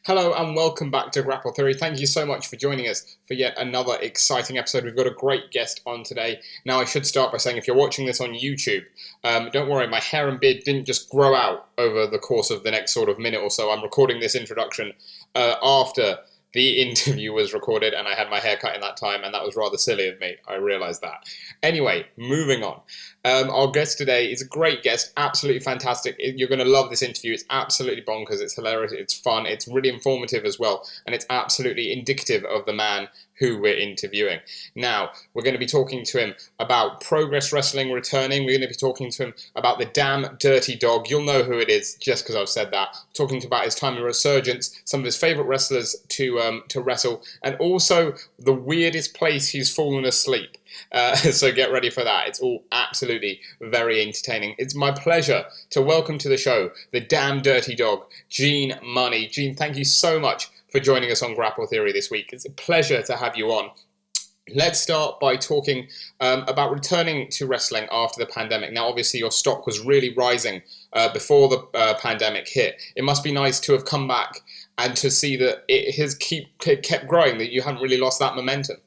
Hello and welcome back to Grapple Theory. Thank you so much for joining us for yet another exciting episode. We've got a great guest on today. Now, I should start by saying if you're watching this on YouTube, don't worry, my hair and beard didn't just grow out over the course of the next sort of minute or so. I'm recording this introduction after the interview was recorded and I had my hair cut in that time, and that was rather silly of me. I realised that. Anyway, moving on. Our guest today is a great guest, absolutely fantastic. You're going to love this interview. It's absolutely bonkers. It's hilarious. It's fun. It's really informative as well. And it's absolutely indicative of the man who we're interviewing. Now, we're going to be talking to him about Progress Wrestling returning. We're going to be talking to him about the damn dirty dog. You'll know who it is just because I've said that. Talking about his time in Resurgence, some of his favourite wrestlers to wrestle, and also the weirdest place he's fallen asleep. So get ready for that. It's all absolutely very entertaining. It's my pleasure to welcome to the show the damn dirty dog, Gene Munny. Gene, thank you so much for joining us on Grapple Theory this week. It's a pleasure to have you on. Let's start by talking about returning to wrestling after the pandemic. Now, obviously, your stock was really rising before the pandemic hit. It must be nice to have come back and to see that it has kept growing, that you haven't really lost that momentum.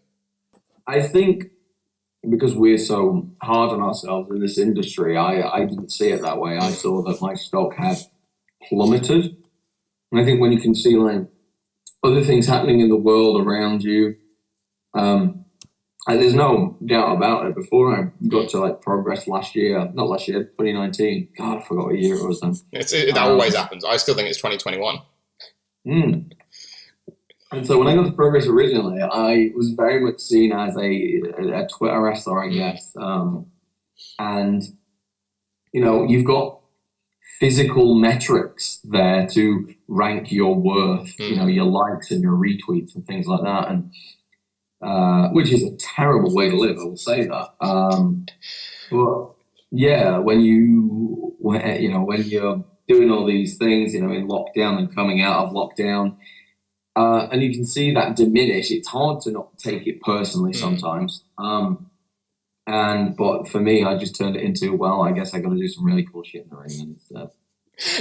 I think because we're so hard on ourselves in this industry, I didn't see it that way. I saw that my stock had plummeted. And I think when you can see like other things happening in the world around you, there's no doubt about it. Before I got to like Progress 2019. God, I forgot what year it was then. That always happens. I still think it's 2021. And so when I got to Progress originally, I was very much seen as a Twitter wrestler, I guess. And, you know, you've got physical metrics there to rank your worth, you know, your likes and your retweets and things like that. And which is a terrible way to live, I will say that. But yeah, when you're doing all these things, you know, in lockdown and coming out of lockdown, and you can see that diminish. It's hard to not take it personally sometimes. But for me, I just turned it into, well, I guess I got to do some really cool shit in the ring instead.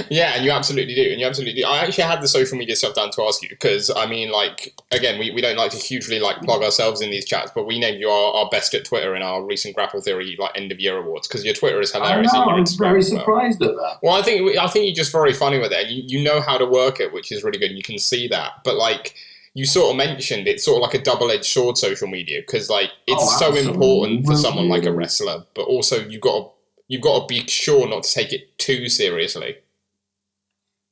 Yeah, and you absolutely do. I actually had the social media stuff down to ask you because, I mean, like, again, we don't like to hugely, like, plug ourselves in these chats, but we named you our best at Twitter in our recent Grapple Theory, like, end-of-year awards because your Twitter is hilarious. I know, I'm very surprised at that. Well, I think you're just very funny with it. You know how to work it, which is really good, and you can see that. But, like, you sort of mentioned it's sort of like a double-edged sword, social media, because, like, it's so important for someone like a wrestler, but also you've got to be sure not to take it too seriously.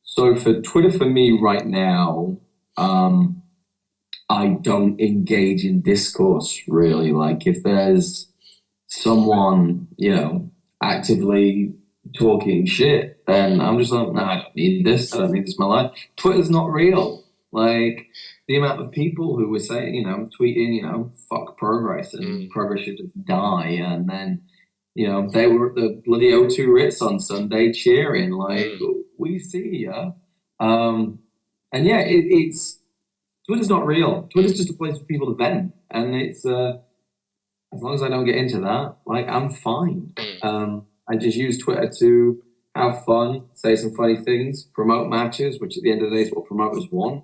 So for Twitter, for me right now, I don't engage in discourse really. Like if there's someone, you know, actively talking shit, then I'm just like, nah, I don't need this. I don't need this in my life. Twitter's not real. Like the amount of people who were saying, you know, tweeting, you know, fuck Progress and Progress should just die. And then, you know, they were at the bloody O2 Ritz on Sunday cheering, like, we see ya. And yeah, it's Twitter's not real. Twitter's just a place for people to vent. And it's, as long as I don't get into that, like, I'm fine. I just use Twitter to have fun, say some funny things, promote matches, which at the end of the day is what promoters want.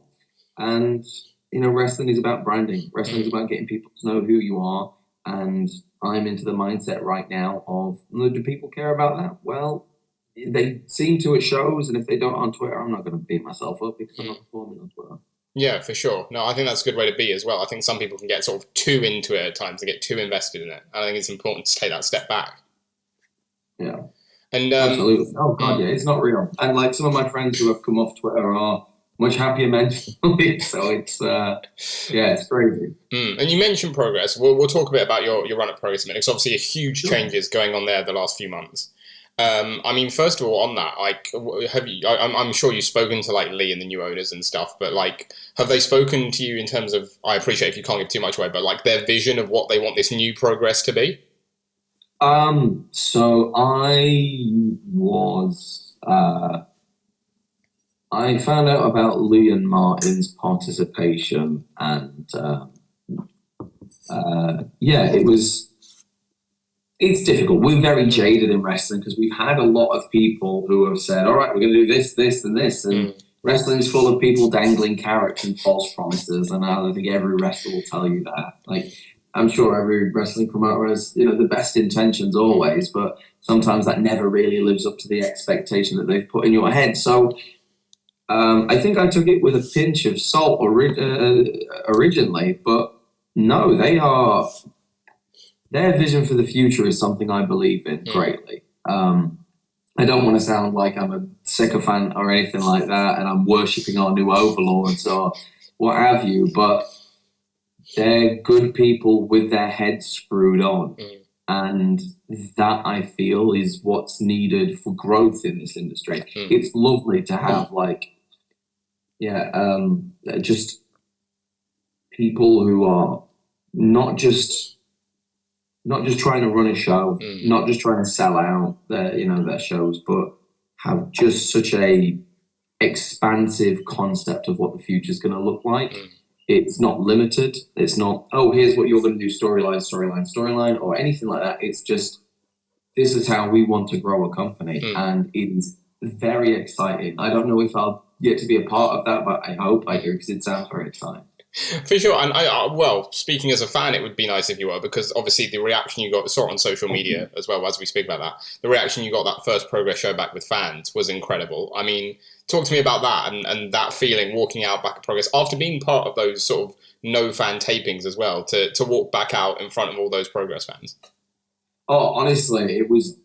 And, you know, wrestling is about branding. Wrestling is about getting people to know who you are. And I'm into the mindset right now of, do people care about that? Well, they seem to at shows, and if they don't on Twitter, I'm not going to beat myself up because I'm not performing on Twitter. Yeah, for sure. No, I think that's a good way to be as well. I think some people can get sort of too into it at times, to get too invested in it. I think it's important to take that step back. Yeah. And absolutely. Oh, God, yeah, it's not real. And, like, some of my friends who have come off Twitter are much happier mentally, so it's, it's crazy. And you mentioned Progress. We'll talk a bit about your run at Progress in a minute, because obviously a huge changes going on there the last few months. I mean, first of all, on that, like, I'm sure you've spoken to, like, Lee and the new owners and stuff, but, like, have they spoken to you in terms of, I appreciate if you can't give too much away, but, like, their vision of what they want this new Progress to be? So I found out about Lee and Martin's participation, and, it's difficult. We're very jaded in wrestling because we've had a lot of people who have said, all right, we're going to do this, this, and this. And wrestling's full of people dangling carrots and false promises, and I don't think every wrestler will tell you that. Like, I'm sure every wrestling promoter has, the best intentions always, but sometimes that never really lives up to the expectation that they've put in your head. So I think I took it with a pinch of salt originally, but no, their vision for the future is something I believe in greatly. I don't want to sound like I'm a sycophant or anything like that, and I'm worshipping our new overlords or what have you, but they're good people with their heads screwed on. And that, I feel, is what's needed for growth in this industry. It's lovely to have, just people who are not just trying to run a show, not just trying to sell out their shows, but have just such a expansive concept of what the future is going to look like. It's not limited. It's not, oh, here's what you're going to do, storyline, or anything like that. It's just, this is how we want to grow a company. And it's very exciting. I don't know if I'll get to be a part of that, but I hope I do, because it sounds very exciting. For sure, and well, speaking as a fan, it would be nice if you were, because obviously the reaction you got, saw it on social media as well as we speak about that, the reaction you got that first Progress show back with fans was incredible. I mean, talk to me about that and that feeling walking out back at Progress after being part of those sort of no fan tapings as well, to walk back out in front of all those Progress fans. Oh, honestly, it was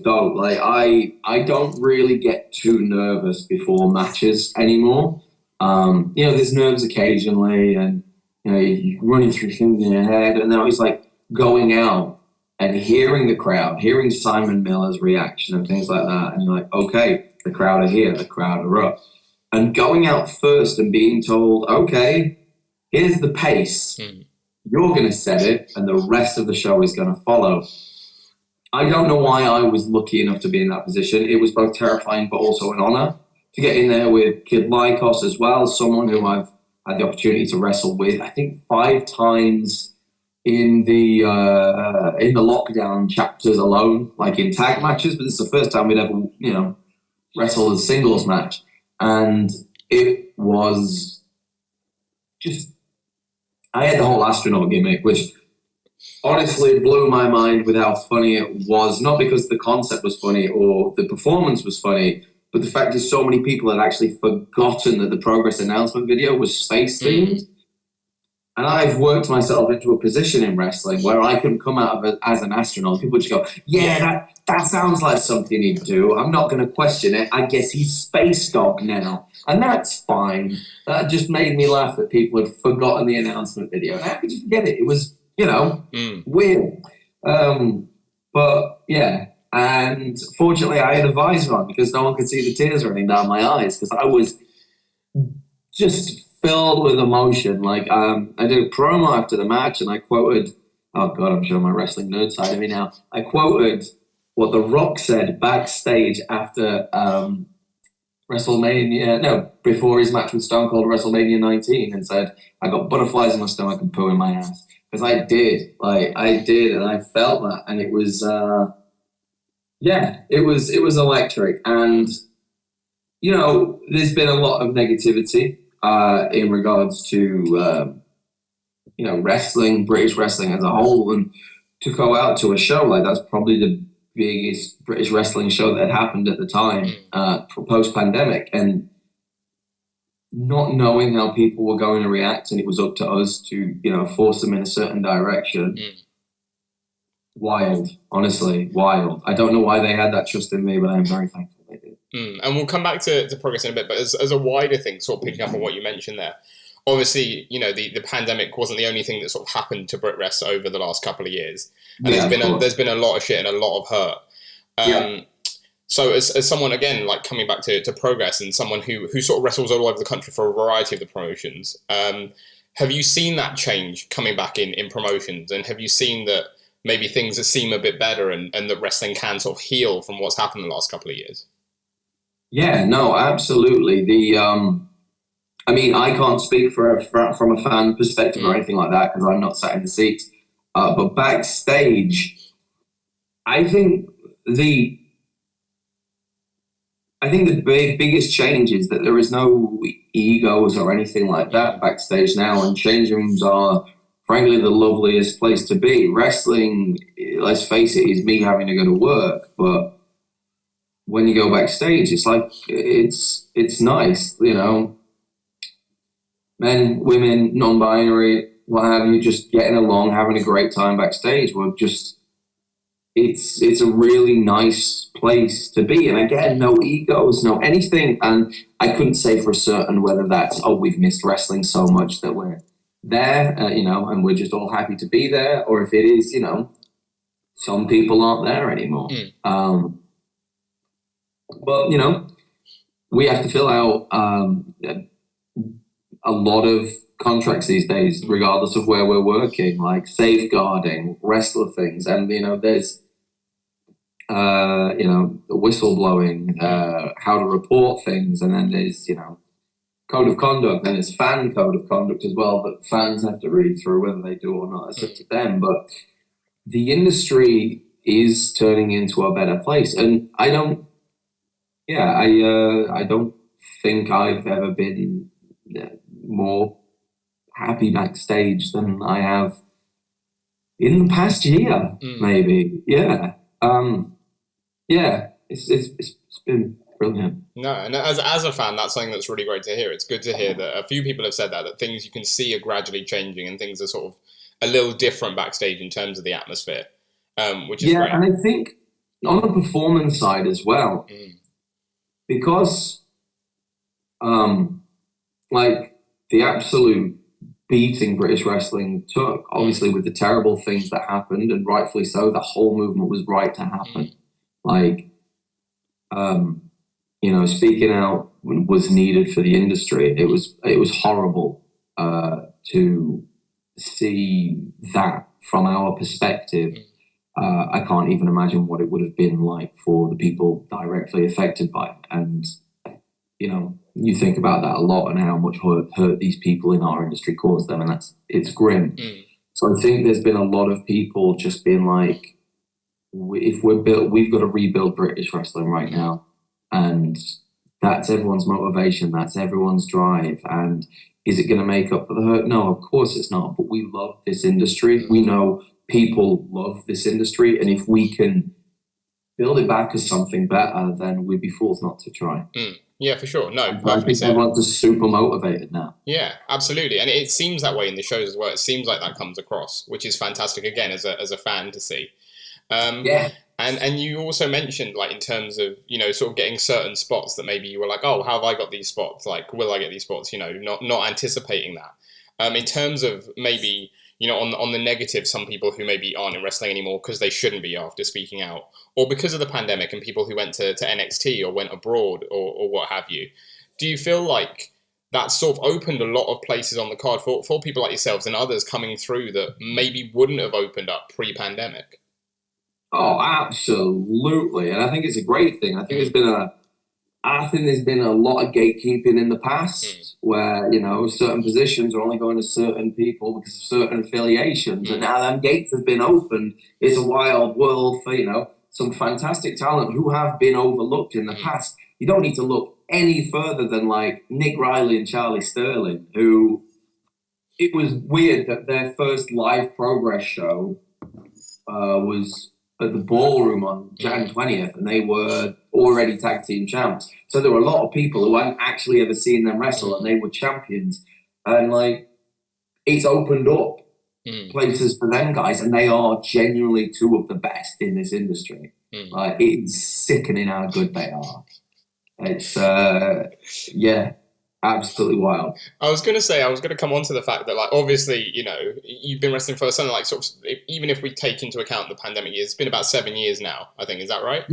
dope. Like, I don't really get too nervous before matches anymore. There's nerves occasionally, and you're running through things in your head, and now it's like going out and hearing the crowd, hearing Simon Miller's reaction and things like that, and you're like, okay, the crowd are here, the crowd are up, and going out first and being told, okay, here's the pace, you're going to set it, and the rest of the show is going to follow. I don't know why I was lucky enough to be in that position. It was both terrifying but also an honor to get in there with Kid Lycos as well, someone who I've had the opportunity to wrestle with, I think 5 times in the lockdown chapters alone, like in tag matches, but this is the first time we'd ever, wrestled a singles match. And it was just, I had the whole astronaut gimmick, which honestly blew my mind with how funny it was, not because the concept was funny or the performance was funny, but the fact is so many people had actually forgotten that the Progress announcement video was space-themed. And I've worked myself into a position in wrestling where I can come out of it as an astronaut. People just go, yeah, that sounds like something he'd do. I'm not going to question it. I guess he's Space Dog now. And that's fine. That just made me laugh that people had forgotten the announcement video. How could you forget it? It was, weird. But, yeah. And fortunately, I had a visor on because no one could see the tears running down my eyes because I was just filled with emotion. Like, I did a promo after the match and I quoted, oh God, I'm showing my wrestling nerd side of me now. I quoted what The Rock said backstage after before his match with Stone Cold WrestleMania 19 and said, I got butterflies in my stomach and poo in my ass. Because I did, and I felt that. And it was, it was electric. And, there's been a lot of negativity in regards to, wrestling, British wrestling as a whole. And to go out to a show like that's probably the biggest British wrestling show that happened at the time, post-pandemic. And not knowing how people were going to react, and it was up to us to, force them in a certain direction. Wild, honestly, wild. I don't know why they had that trust in me, but I'm very thankful they did. And we'll come back to Progress in a bit, but as a wider thing, sort of picking up on what you mentioned there, obviously, the pandemic wasn't the only thing that sort of happened to BritWres over the last couple of years. And there's been a lot of shit and a lot of hurt. So as someone, again, like coming back to Progress and someone who sort of wrestles all over the country for a variety of the promotions, have you seen that change coming back in promotions? And have you seen that maybe things that seem a bit better and that wrestling can sort of heal from what's happened in the last couple of years? Yeah, no, absolutely. I can't speak from a fan perspective or anything like that because I'm not sat in the seats. But backstage, I think I think the biggest change is that there is no egos or anything like that backstage now, and change rooms are, frankly, the loveliest place to be. Wrestling, let's face it, is me having to go to work, but when you go backstage, it's like it's nice, you know. Men, women, non-binary, what have you, just getting along, having a great time backstage. We're just it's a really nice place to be. And again, no egos, no anything. And I couldn't say for certain whether that's, oh, we've missed wrestling so much that we're there, you know, and we're just all happy to be there, or if it is, you know, some people aren't there anymore. But, you know, we have to fill out a lot of contracts these days, regardless of where we're working, like safeguarding, wrestler things. And, you know, there's, you know, whistleblowing, how to report things. And then there's, you know, code of conduct. And there's fan code of conduct as well that fans have to read through, whether they do or not. It's up to them. But the industry is turning into a better place. And I don't think I've ever been more happy backstage than I have in the past year, maybe. Yeah. It's been brilliant. No, and as a fan, that's something that's really great to hear. It's good to hear that a few people have said that things you can see are gradually changing and things are sort of a little different backstage in terms of the atmosphere, which is great. And I think on the performance side as well, because like the absolute beating British wrestling took, obviously with the terrible things that happened, and rightfully so, the whole movement was right to happen. Like, you know, speaking out was needed for the industry. It was horrible to see that from our perspective. I can't even imagine what it would have been like for the people directly affected by it. And, you know, you think about that a lot and how much hurt these people in our industry caused them, and it's grim. So I think there's been a lot of people just being like, if we're built, we've got to rebuild British wrestling right now. And that's everyone's motivation. That's everyone's drive. And is it going to make up for the hurt? No, of course it's not. But we love this industry. We know people love this industry. And if we can build it back as something better, then we'd be fools not to try. Yeah, for sure. No, perfectly said. Everyone's just super motivated now. Yeah, absolutely. And it seems that way in the shows as well. It seems like that comes across, which is fantastic, again, as a fan to see. And you also mentioned, like, in terms of, you know, sort of getting certain spots that maybe you were like, oh, how have I got these spots? Like, will I get these spots? You know, not anticipating that. In terms of maybe, you know, on the negative, some people who maybe aren't in wrestling anymore because they shouldn't be after speaking out, or because of the pandemic, and people who went to NXT or went abroad or what have you. Do you feel like that sort of opened a lot of places on the card for people like yourselves and others coming through that maybe wouldn't have opened up pre-pandemic? Oh, absolutely. And I think it's a great thing. I think there's been a lot of gatekeeping in the past where, you know, certain positions are only going to certain people because of certain affiliations. And now them gates have been opened. It's a wild world for, you know, some fantastic talent who have been overlooked in the past. You don't need to look any further than like Nick Riley and Charlie Sterling, who it was weird that their first live Progress show was at the Ballroom on Jan 20th, and they were already tag team champs. So there were a lot of people who hadn't actually ever seen them wrestle, and they were champions. And like, it's opened up places for them guys, and they are genuinely two of the best in this industry. Like, it's sickening how good they are. It's absolutely wild. I was going to come on to the fact that, like, obviously, you know, you've been wrestling for something like sort of, even if we take into account the pandemic years, it's been about 7 years now, I think. Is that right?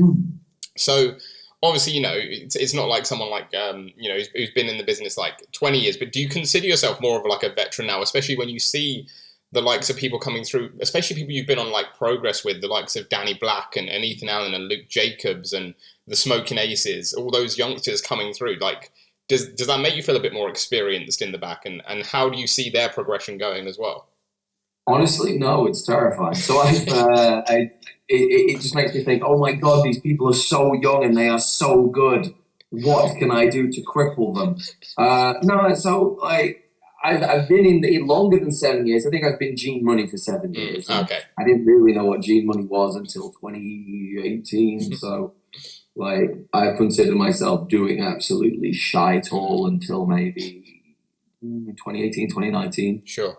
So obviously, you know, it's not like someone like, you know, who's been in the business like 20 years, but do you consider yourself more of like a veteran now, especially when you see the likes of people coming through, especially people you've been on like Progress with, the likes of Danny Black and Ethan Allen and Luke Jacobs and the Smoking Aces, all those youngsters coming through, like, Does that make you feel a bit more experienced in the back, and how do you see their progression going as well? Honestly, no, it's terrifying. So it just makes me think, oh my God, these people are so young and they are so good. What can I do to cripple them? No, so like I've been in it longer than 7 years. I think I've been Gene Money for 7 years. And Okay. I didn't really know what Gene Money was until 2018. So like I considered myself doing absolutely shite all until maybe 2018, 2019. Sure.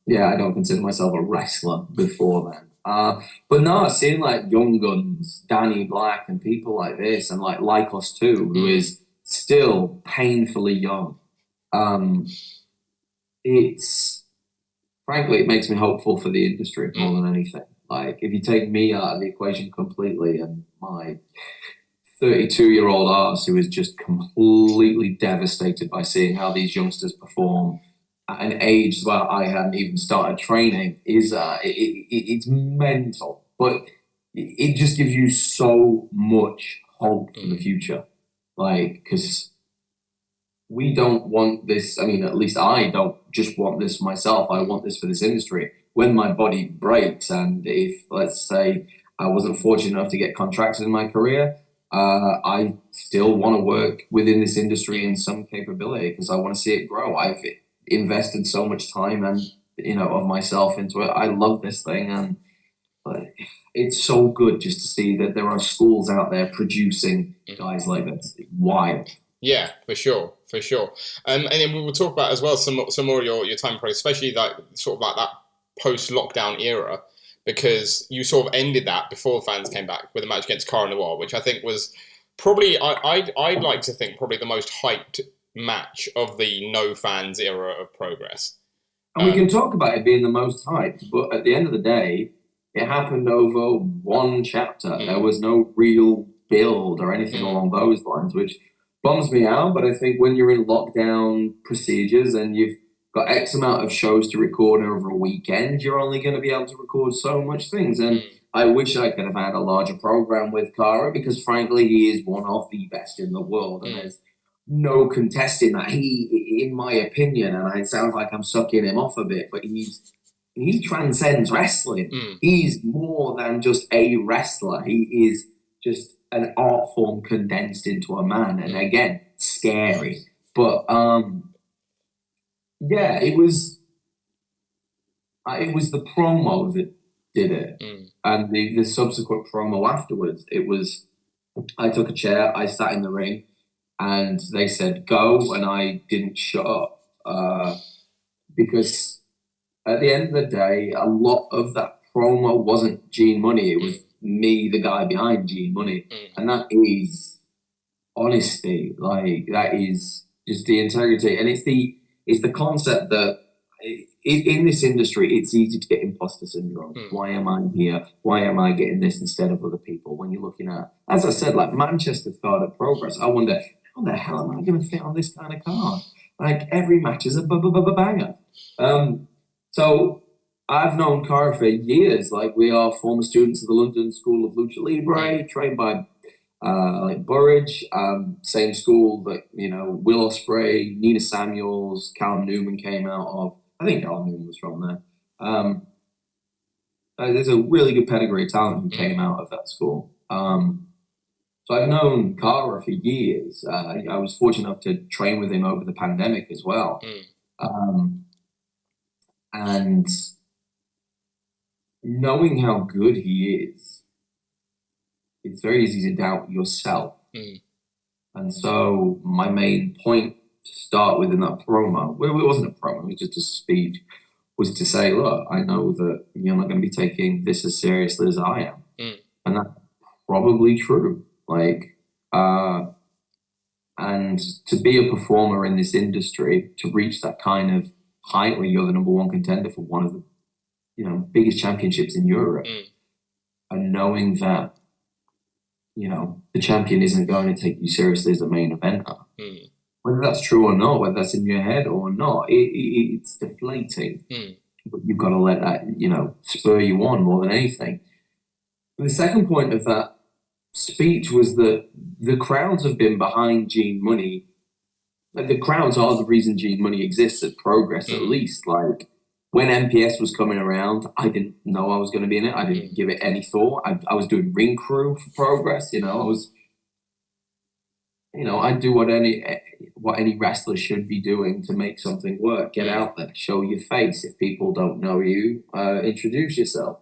Yeah, I don't consider myself a wrestler before then. But no, seeing like Young Guns, Danny Black, and people like this, and like Lycos too, who is still painfully young. It's frankly, it makes me hopeful for the industry more than anything. Like, if you take me out of the equation completely, and my 32-year-old arse who is just completely devastated by seeing how these youngsters perform at an age where I hadn't even started training is it's mental, but it just gives you so much hope for the future. Like, because we don't want this. I mean, at least I don't just want this for myself. I want this for this industry. When my body breaks, and if, let's say, I wasn't fortunate enough to get contracted in my career, I still want to work within this industry in some capability because I want to see it grow. I've invested so much time and of myself into it. I love this thing, and it's so good just to see that there are schools out there producing guys like this. It's wild. Yeah, for sure, for sure. And then we will talk about as well some more of your time process, especially like sort of like that post-lockdown era, because you sort of ended that before fans came back with a match against Cara Noir, which I think was probably I'd like to think probably the most hyped match of the no fans era of Progress. And we can talk about it being the most hyped, but at the end of the day, it happened over one chapter. There was no real build or anything along those lines, which bums me out. But I think when you're in lockdown procedures and you've got X amount of shows to record over a weekend, you're only going to be able to record so much things. And I wish I could have had a larger program with Cara, because frankly, he is one of the best in the world. And there's no contesting that. He, in my opinion, and it sounds like I'm sucking him off a bit, but he transcends wrestling. He's more than just a wrestler. He is just an art form condensed into a man. And again, scary. But yeah, it was the promo that did it, and the subsequent promo afterwards. It was, I took a chair, I sat in the ring, and they said go, and I didn't shut up because at the end of the day, a lot of that promo wasn't Gene Money. It was me, the guy behind Gene Money, and that is honesty. Like, that is just the integrity, and it's the concept that in this industry, it's easy to get imposter syndrome. Why am I here? Why am I getting this instead of other people? When you're looking at, as I said, like Manchester started Progress, I wonder, how the hell am I going to fit on this kind of card? Like, every match is a banger. So I've known Cara for years. Like, we are former students of the London School of Lucha Libre, trained by like Burridge, same school that Will Ospreay, Nina Samuels, Callum Newman came out of. I think Callum Newman was from there. There's a really good pedigree of talent who came out of that school. So I've known Cara for years. I was fortunate enough to train with him over the pandemic as well. And knowing how good he is, it's very easy to doubt yourself. And so my main point to start with in that promo, well, it wasn't a promo, it was just a speech, was to say, look, I know that you're not going to be taking this as seriously as I am. And that's probably true. Like, and to be a performer in this industry, to reach that kind of height where you're the number one contender for one of the biggest championships in Europe, and knowing that the champion isn't going to take you seriously as a main eventer. Whether that's true or not, whether that's in your head or not, it's deflating. But you've got to let that, spur you on more than anything. And the second point of that speech was that the crowds have been behind Gene Money. Like, the crowds are the reason Gene Money exists at Progress, at least. Like, when MPS was coming around, I didn't know I was going to be in it. I didn't give it any thought. I was doing ring crew for Progress. I was I do what any wrestler should be doing to make something work. Get out there, show your face. If people don't know you, introduce yourself.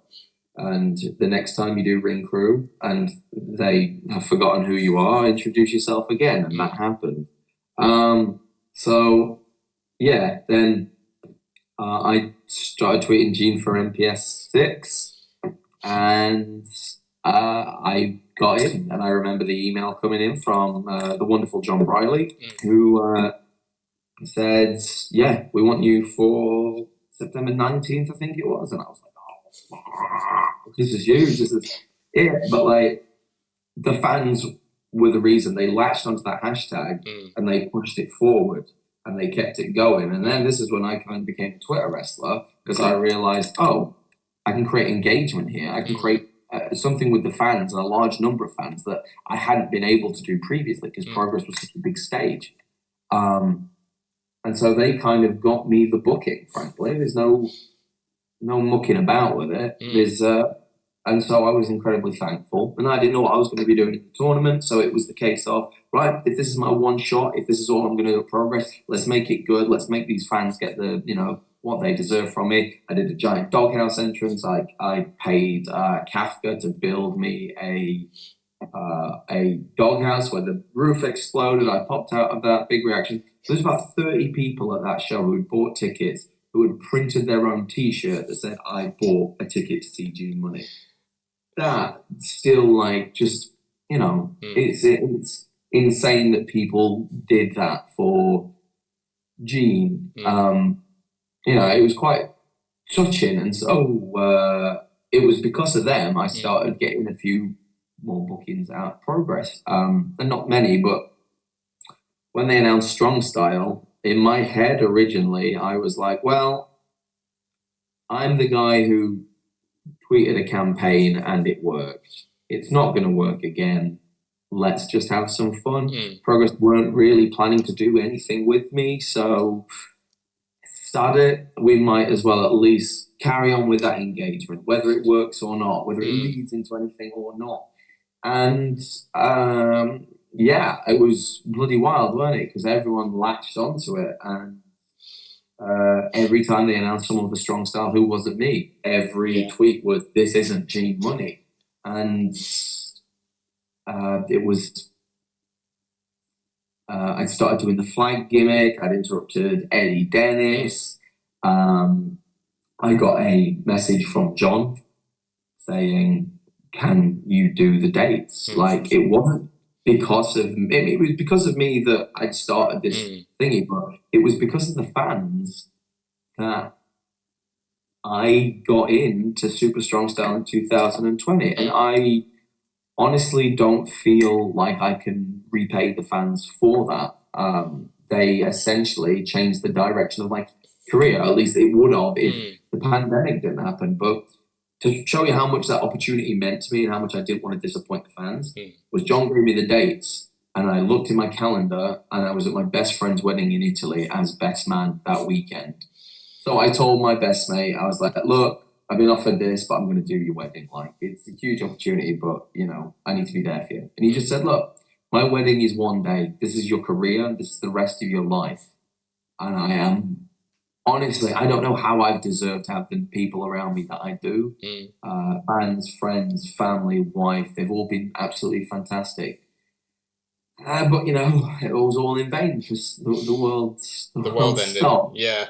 And the next time you do ring crew and they have forgotten who you are, introduce yourself again. And that happened. So yeah, then I started tweeting Gene for MPS 6, and I got in. And I remember the email coming in from the wonderful John Briley, who said, yeah, we want you for September 19th, I think it was. And I was like, oh, this is huge. This is it. But like, the fans were the reason. They latched onto that hashtag and they pushed it forward and they kept it going. And then this is when I kind of became a Twitter wrestler, because I realized, oh, I can create engagement here. I can create something with the fans and a large number of fans that I hadn't been able to do previously, because Progress was such a big stage. And so they kind of got me the booking, frankly. There's no mucking about with it. And so I was incredibly thankful. And I didn't know what I was going to be doing in the tournament. So it was the case of, right, if this is my one shot, if this is all I'm going to do at Progress, let's make it good. Let's make these fans get what they deserve from me. I did a giant doghouse entrance. I paid Kafka to build me a doghouse where the roof exploded. I popped out of that, big reaction. There was about 30 people at that show who had bought tickets, who had printed their own T-shirt that said, I bought a ticket to see Gene Munny. That still, like, just, it's insane that people did that for Gene. It was quite touching. And so it was because of them I started getting a few more bookings out of Progress. And not many, but when they announced Strong Style, in my head originally, I was like, well, I'm the guy who tweeted a campaign and it worked. It's not going to work again. Let's just have some fun. Progress weren't really planning to do anything with me, so we might as well at least carry on with that engagement, whether it works or not, whether it leads into anything or not. And it was bloody wild, wasn't it? Because everyone latched onto it, and every time they announced someone with a strong style who wasn't me, every tweet was, "This isn't Gene Munny," and it was. I started doing the flag gimmick. I'd interrupted Eddie Dennis. I got a message from John saying, can you do the dates? Like, it wasn't because of me. It was because of me that I'd started this thingy, but it was because of the fans that I got into Super Strong Style in 2020. And I honestly don't feel like I can repay the fans for that. They essentially changed the direction of my career. At least it would have if the pandemic didn't happen. But to show you how much that opportunity meant to me and how much I didn't want to disappoint the fans, was John gave me the dates, and I looked in my calendar, and I was at my best friend's wedding in Italy as best man that weekend. So I told my best mate, I was like, look, I've been offered this, but I'm going to do your wedding. Like, it's a huge opportunity, but, I need to be there for you. And he just said, look, my wedding is one day. This is your career. This is the rest of your life. And I am, honestly, I don't know how I've deserved to have the people around me that I do. Fans, friends, family, wife, they've all been absolutely fantastic. But, it was all in vain because the world ended. Stopped. Yeah.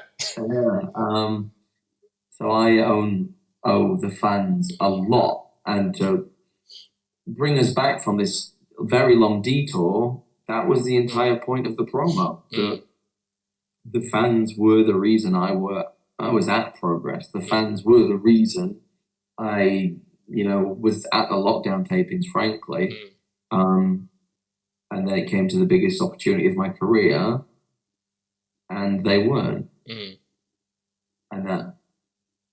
So I owe the fans a lot. And to bring us back from this very long detour, that was the entire point of the promo. The fans were the reason I was at Progress. The fans were the reason I, was at the lockdown tapings, frankly. And then it came to the biggest opportunity of my career, and they weren't. And that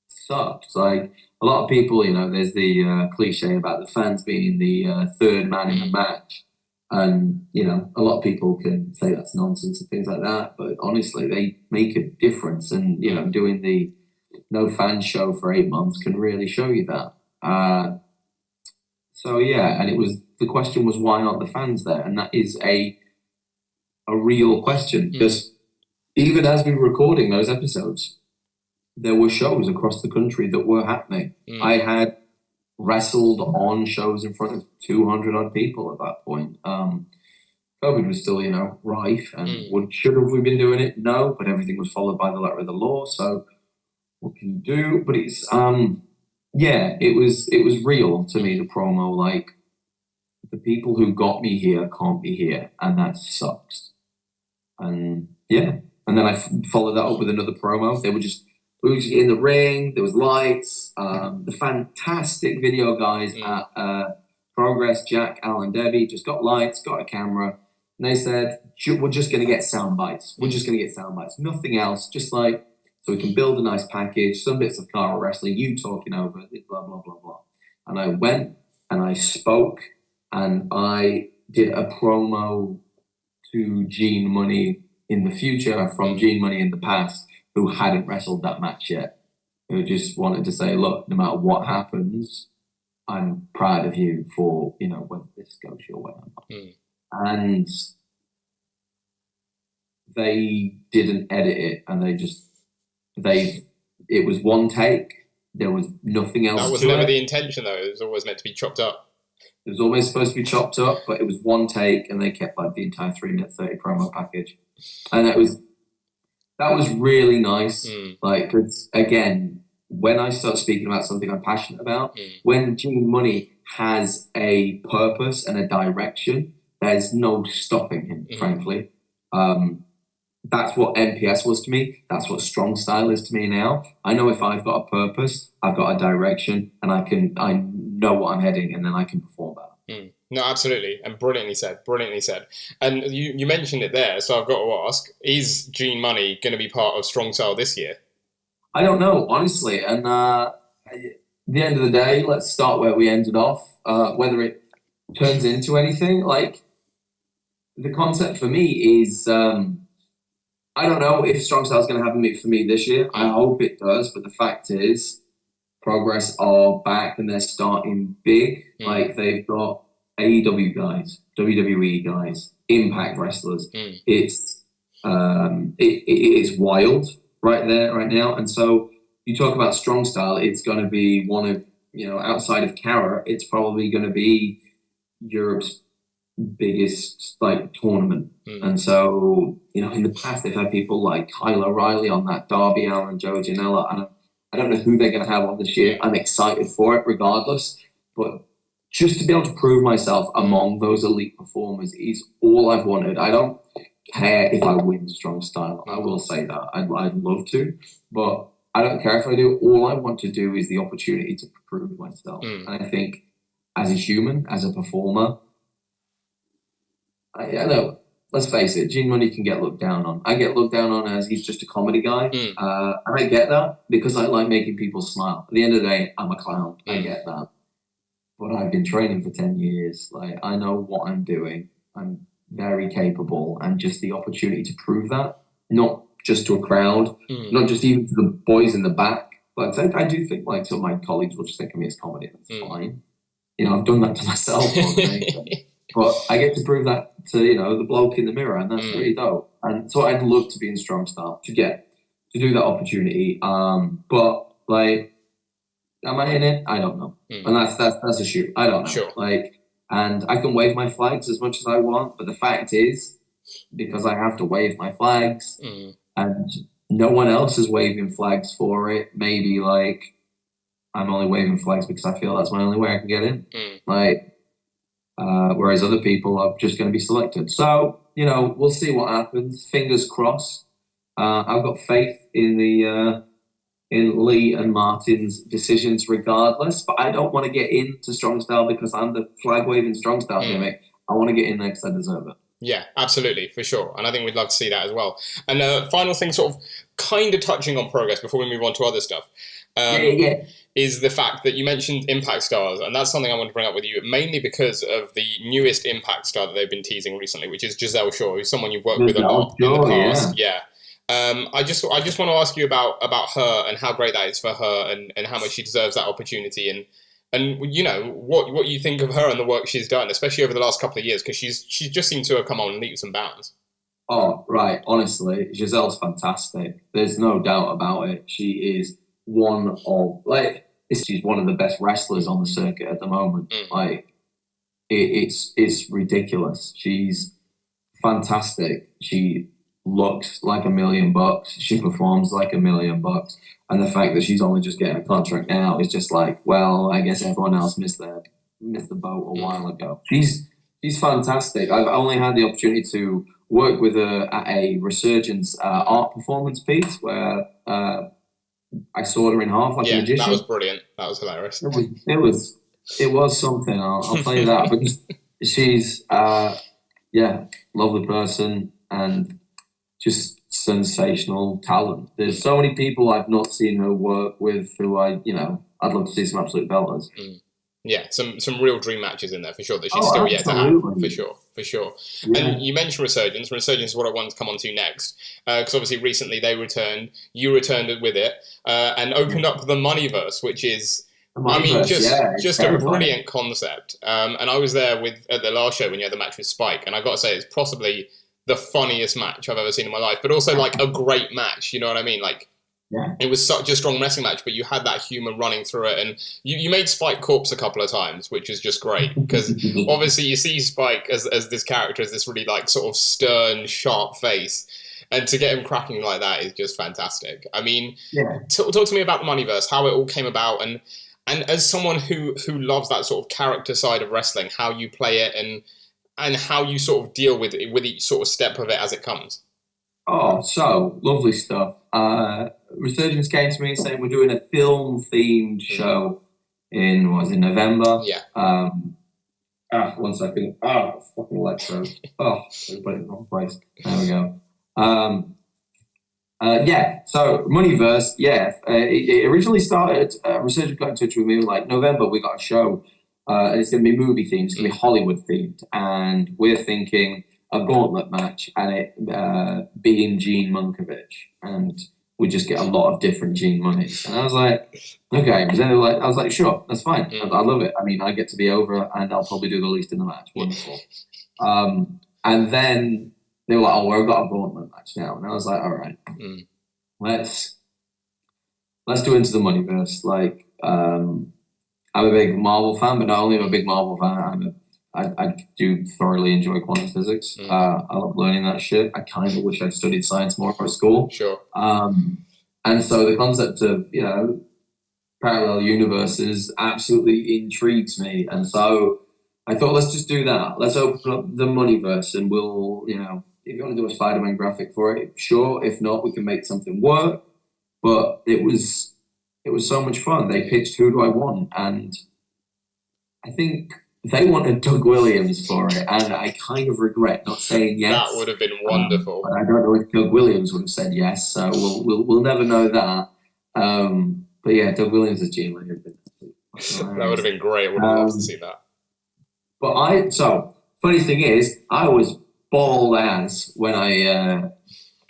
sucks. Like, a lot of people, there's the cliche about the fans being the third man in the match. And, a lot of people can say that's nonsense and things like that. But honestly, they make a difference. And, doing the no fan show for 8 months can really show you that. And the question was, why aren't the fans there? And that is a a real question. Because even as we were recording those episodes, there were shows across the country that were happening. I had wrestled on shows in front of 200 odd people at that point. COVID was still, rife, and should have we been doing it? No, but everything was followed by the letter of the law. So what can you do? But it's it was real to me, the promo. Like, the people who got me here can't be here, and that sucks. And then I followed that up with another promo. We were just in the ring. There was lights. The fantastic video guys at Progress, Jack, Alan, Debbie, just got lights, got a camera, and they said, "We're just going to get sound bites. We're just going to get sound bites. Nothing else. Just so we can build a nice package. Some bits of car wrestling, you talking over it, blah blah blah blah." And I went and I spoke and I did a promo to Gene Munny in the future from Gene Munny in the past, who hadn't wrestled that match yet, who just wanted to say, look, no matter what happens, I'm proud of you for, whether this goes your way or not. And they didn't edit it, and it was one take. There was nothing else. That was never the intention, though. It was always meant to be chopped up. It was always supposed to be chopped up, but it was one take, and they kept the entire 3-minute 30 promo package. And that was really nice. Because again, when I start speaking about something I'm passionate about, when Gene Munny has a purpose and a direction, there's no stopping him, frankly. That's what NPS was to me. That's what strong style is to me now. I know if I've got a purpose, I've got a direction, and I know what I'm heading, and then I can perform better. No, absolutely. And brilliantly said. And you mentioned it there, so I've got to ask, is Gene Munny going to be part of Strong Style this year? I don't know, honestly. And at the end of the day, let's start where we ended off. Whether it turns into anything, the concept for me is, I don't know if Strong Style is going to happen for me this year. I hope it does, but the fact is, Progress are back and they're starting big. They've got AEW guys, WWE guys, Impact wrestlers. It's it is wild right now. And so you talk about Strong Style, it's going to be one of, outside of Cara, it's probably going to be Europe's biggest tournament. And so, in the past they've had people like Kyle O'Reilly on that, Darby Allin, Joe Janela, and I don't know who they're going to have on this year. I'm excited for it regardless, but just to be able to prove myself among those elite performers is all I've wanted. I don't care if I win Strong Style. I will say that. I'd love to, but I don't care if I do. All I want to do is the opportunity to prove myself. And I think as a human, as a performer, I know, let's face it, Gene Munny can get looked down on. I get looked down on as he's just a comedy guy. And I get that because I like making people smile. At the end of the day, I'm a clown. I get that. But I've been training for 10 years. I know what I'm doing. I'm very capable. And just the opportunity to prove that, not just to a crowd, not just even to the boys in the back. I do think some of my colleagues will just think of me as comedy. That's fine. I've done that to myself. But I get to prove that to, the bloke in the mirror, and that's pretty dope. And so I'd love to be in Strong Style to do that opportunity. But am I in it? I don't know. And that's a shoot. I don't know. Sure. And I can wave my flags as much as I want, but the fact is, because I have to wave my flags, and no one else is waving flags for it, maybe I'm only waving flags because I feel that's my only way I can get in. Whereas other people are just going to be selected. So, we'll see what happens. Fingers crossed. I've got faith in in Lee and Martin's decisions regardless, but I don't want to get into Strong Style because I'm the flag-waving Strong Style gimmick. I want to get in there because I deserve it. Yeah, absolutely, for sure. And I think we'd love to see that as well. And final thing, sort of kind of touching on Progress before we move on to other stuff. Is the fact that you mentioned Impact stars, and that's something I want to bring up with you, mainly because of the newest Impact star that they've been teasing recently, which is Giselle Shaw, who's someone you've worked with a lot in the past. Yeah. I just want to ask you about her and how great that is for her, and how much she deserves that opportunity, and what you think of her and the work she's done, especially over the last couple of years, because she's just seemed to have come on leaps and bounds. Oh, right. Honestly, Giselle's fantastic. There's no doubt about it. She is one of she's one of the best wrestlers on the circuit at the moment. Like it's ridiculous. She's fantastic. She looks like $1,000,000. She performs like $1,000,000. And the fact that she's only just getting a contract now is just like, well, I guess everyone else missed the boat a while ago. She's fantastic. I've only had the opportunity to work with her at a Resurgence art performance piece where I sawed her in half like a magician. That was brilliant. That was hilarious. It was something. I'll tell you that. But she's lovely person and just sensational talent. There's so many people I've not seen her work with who I'd love to see some absolute belters. Yeah, some real dream matches in there for sure that she's still yet to have, for sure. Yeah. And you mentioned Resurgence. Resurgence is what I wanted to come on to next, because obviously recently they returned, you returned with it, and opened up the Moneyverse, which is, just a brilliant concept. And I was there at the last show when you had the match with Spike, and I've got to say it's possibly the funniest match I've ever seen in my life, but also like a great match. You know what I mean? Like. Yeah. It was such a strong wrestling match, but you had that humour running through it, and you made Spike corpse a couple of times, which is just great because obviously you see Spike as this character as this really like sort of stern, sharp face, and to get him cracking like that is just fantastic. I mean, talk to me about the Moneyverse, how it all came about, and as someone who loves that sort of character side of wrestling, how you play it and how you sort of deal with each sort of step of it as it comes. Oh, so lovely stuff. Resurgence came to me saying we're doing a film-themed show in November. Yeah. 1 second. Oh, fucking electrode. Oh, I put it in the wrong place. There we go. So Moneyverse, it originally started, Resurgence got in touch with me like November, we got a show, and it's going to be movie themed, it's going to be Hollywood themed, and we're thinking a gauntlet match, and it being Gene Munkovich, and we just get a lot of different Gene Moneys. And I was like, okay. I was like, sure, that's fine. I love it. I mean, I get to be over, and I'll probably do the least in the match. Wonderful. And then they were like, oh, we've got a gauntlet match now. And I was like, all right, let's do Into the Moneyverse. Like, I'm a big Marvel fan, but not only am I a big Marvel fan, I do thoroughly enjoy quantum physics. I love learning that shit. I kind of wish I'd studied science more at school. Sure. And so the concept of, parallel universes absolutely intrigues me. And so I thought, let's just do that. Let's open up the Moneyverse, and we'll, if you want to do a Spider-Man graphic for it, sure. If not, we can make something work. But it was so much fun. They pitched Who Do I Want? And I think they wanted Doug Williams for it, and I kind of regret not saying yes. That would have been wonderful. But I don't know if Doug Williams would have said yes, so we'll never know that. But yeah, Doug Williams as Gene would have been. That would have been great. I would have loved to see that. But funny thing is, I was bald as when I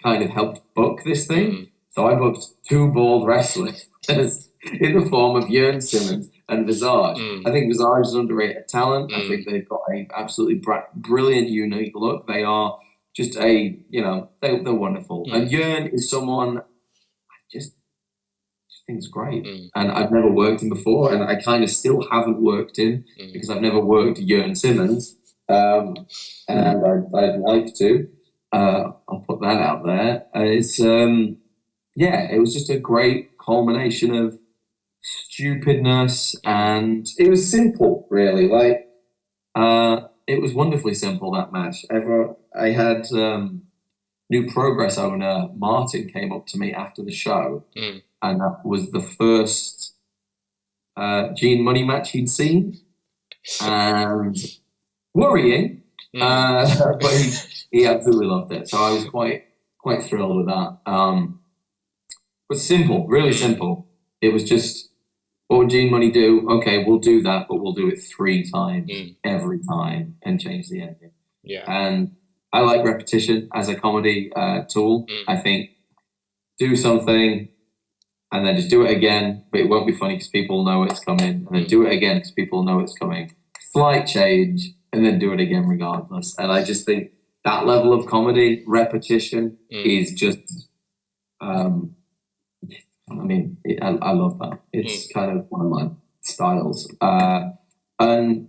kind of helped book this thing. So I booked 2 bald wrestlers in the form of Jørn Simmons and Visage. I think Visage is underrated talent. I think they've got a absolutely brilliant, unique look. They are just they're wonderful. And Jørn is someone I just think is great. And I've never worked him before, and I kind of still haven't worked him because I've never worked Jørn Simmons. And I'd like to. I'll put that out there. And it's it was just a great culmination of stupidness, and it was simple, really. Like, it was wonderfully simple, that match. I had new Progress owner Martin came up to me after the show, and that was the first Gene Money match he'd seen, and worrying, but he absolutely loved it. So I was quite thrilled with that. But simple, really simple. It was just, what would Gene Money do? Okay, we'll do that, but we'll do it 3 times every time and change the ending. Yeah. And I like repetition as a comedy tool. I think do something and then just do it again, but it won't be funny because people know it's coming. And then do it again because people know it's coming. Slight change and then do it again regardless. And I just think that level of comedy, repetition is just, I love that. It's kind of one of my styles. And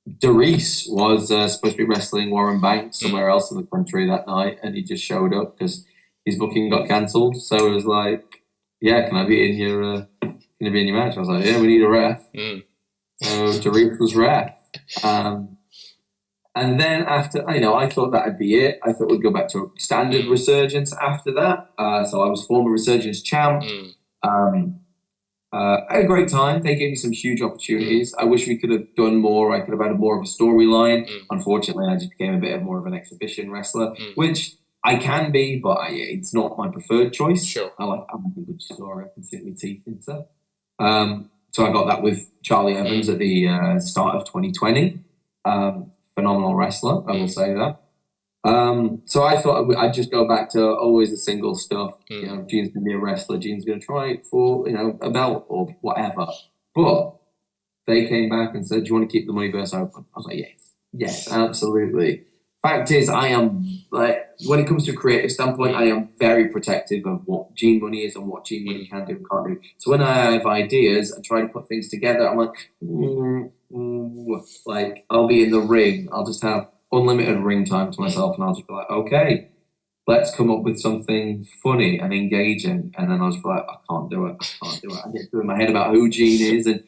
DeReese was supposed to be wrestling Warren Banks somewhere else in the country that night, and he just showed up because his booking got cancelled. So it was like, yeah, can I be in your match? I was like, yeah, we need a ref. So DeReese was ref. And then after, I thought that'd be it. I thought we'd go back to standard Resurgence after that. So I was former Resurgence champ. I had a great time. They gave me some huge opportunities. I wish we could have done more. I could have had more of a storyline. Unfortunately, I just became a bit more of an exhibition wrestler, which I can be, but it's not my preferred choice. Sure. I like a good story I can sink my teeth into. So I got that with Charlie Evans at the start of 2020. Phenomenal wrestler, I will say that. So I thought I'd just go back to always the single stuff. Gene's going to be a wrestler. Gene's going to try for a belt or whatever. But they came back and said, "Do you want to keep the Moneyverse open?" I was like, yes, absolutely. Fact is, I am when it comes to a creative standpoint, I am very protective of what Gene Munny is and what Gene Munny can do and can't do. So when I have ideas and try to put things together, I'm like, I'll be in the ring. I'll just have unlimited ring time to myself, and I'll just be like, okay, let's come up with something funny and engaging. And then I'll just be like, I can't do it. I get through in my head about who Gene is and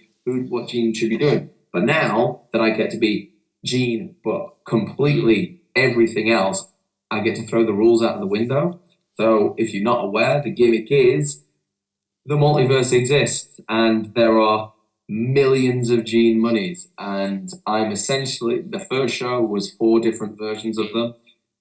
what Gene should be doing. But now that I get to be Gene, but completely everything else, I get to throw the rules out of the window. So if you're not aware, the gimmick is the multiverse exists, and there are millions of Gene Munnies, and I'm essentially, the first show was 4 different versions of them.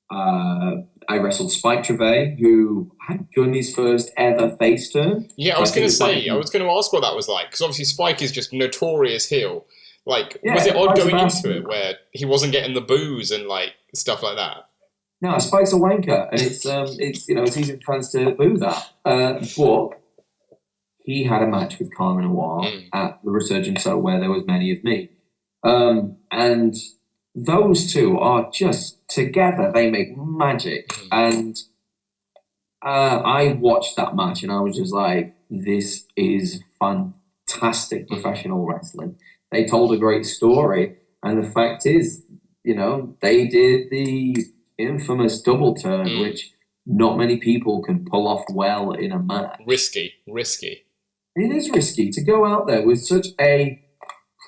I wrestled Spike Trevay, who had done his first ever face turn. Yeah, I was going to ask what that was like, because obviously Spike is just notorious heel. Was it odd going into it where he wasn't getting the boos and stuff like that? No, Spike's a wanker, and it's easy for fans to boo that. But he had a match with Carmen Noir at the Resurgence show where there was many of me. And those two are just together, they make magic. And I watched that match and I was just like, this is fantastic professional wrestling. They told a great story. And the fact is, they did the infamous double turn, which not many people can pull off well in a match. Risky. It is risky to go out there with such a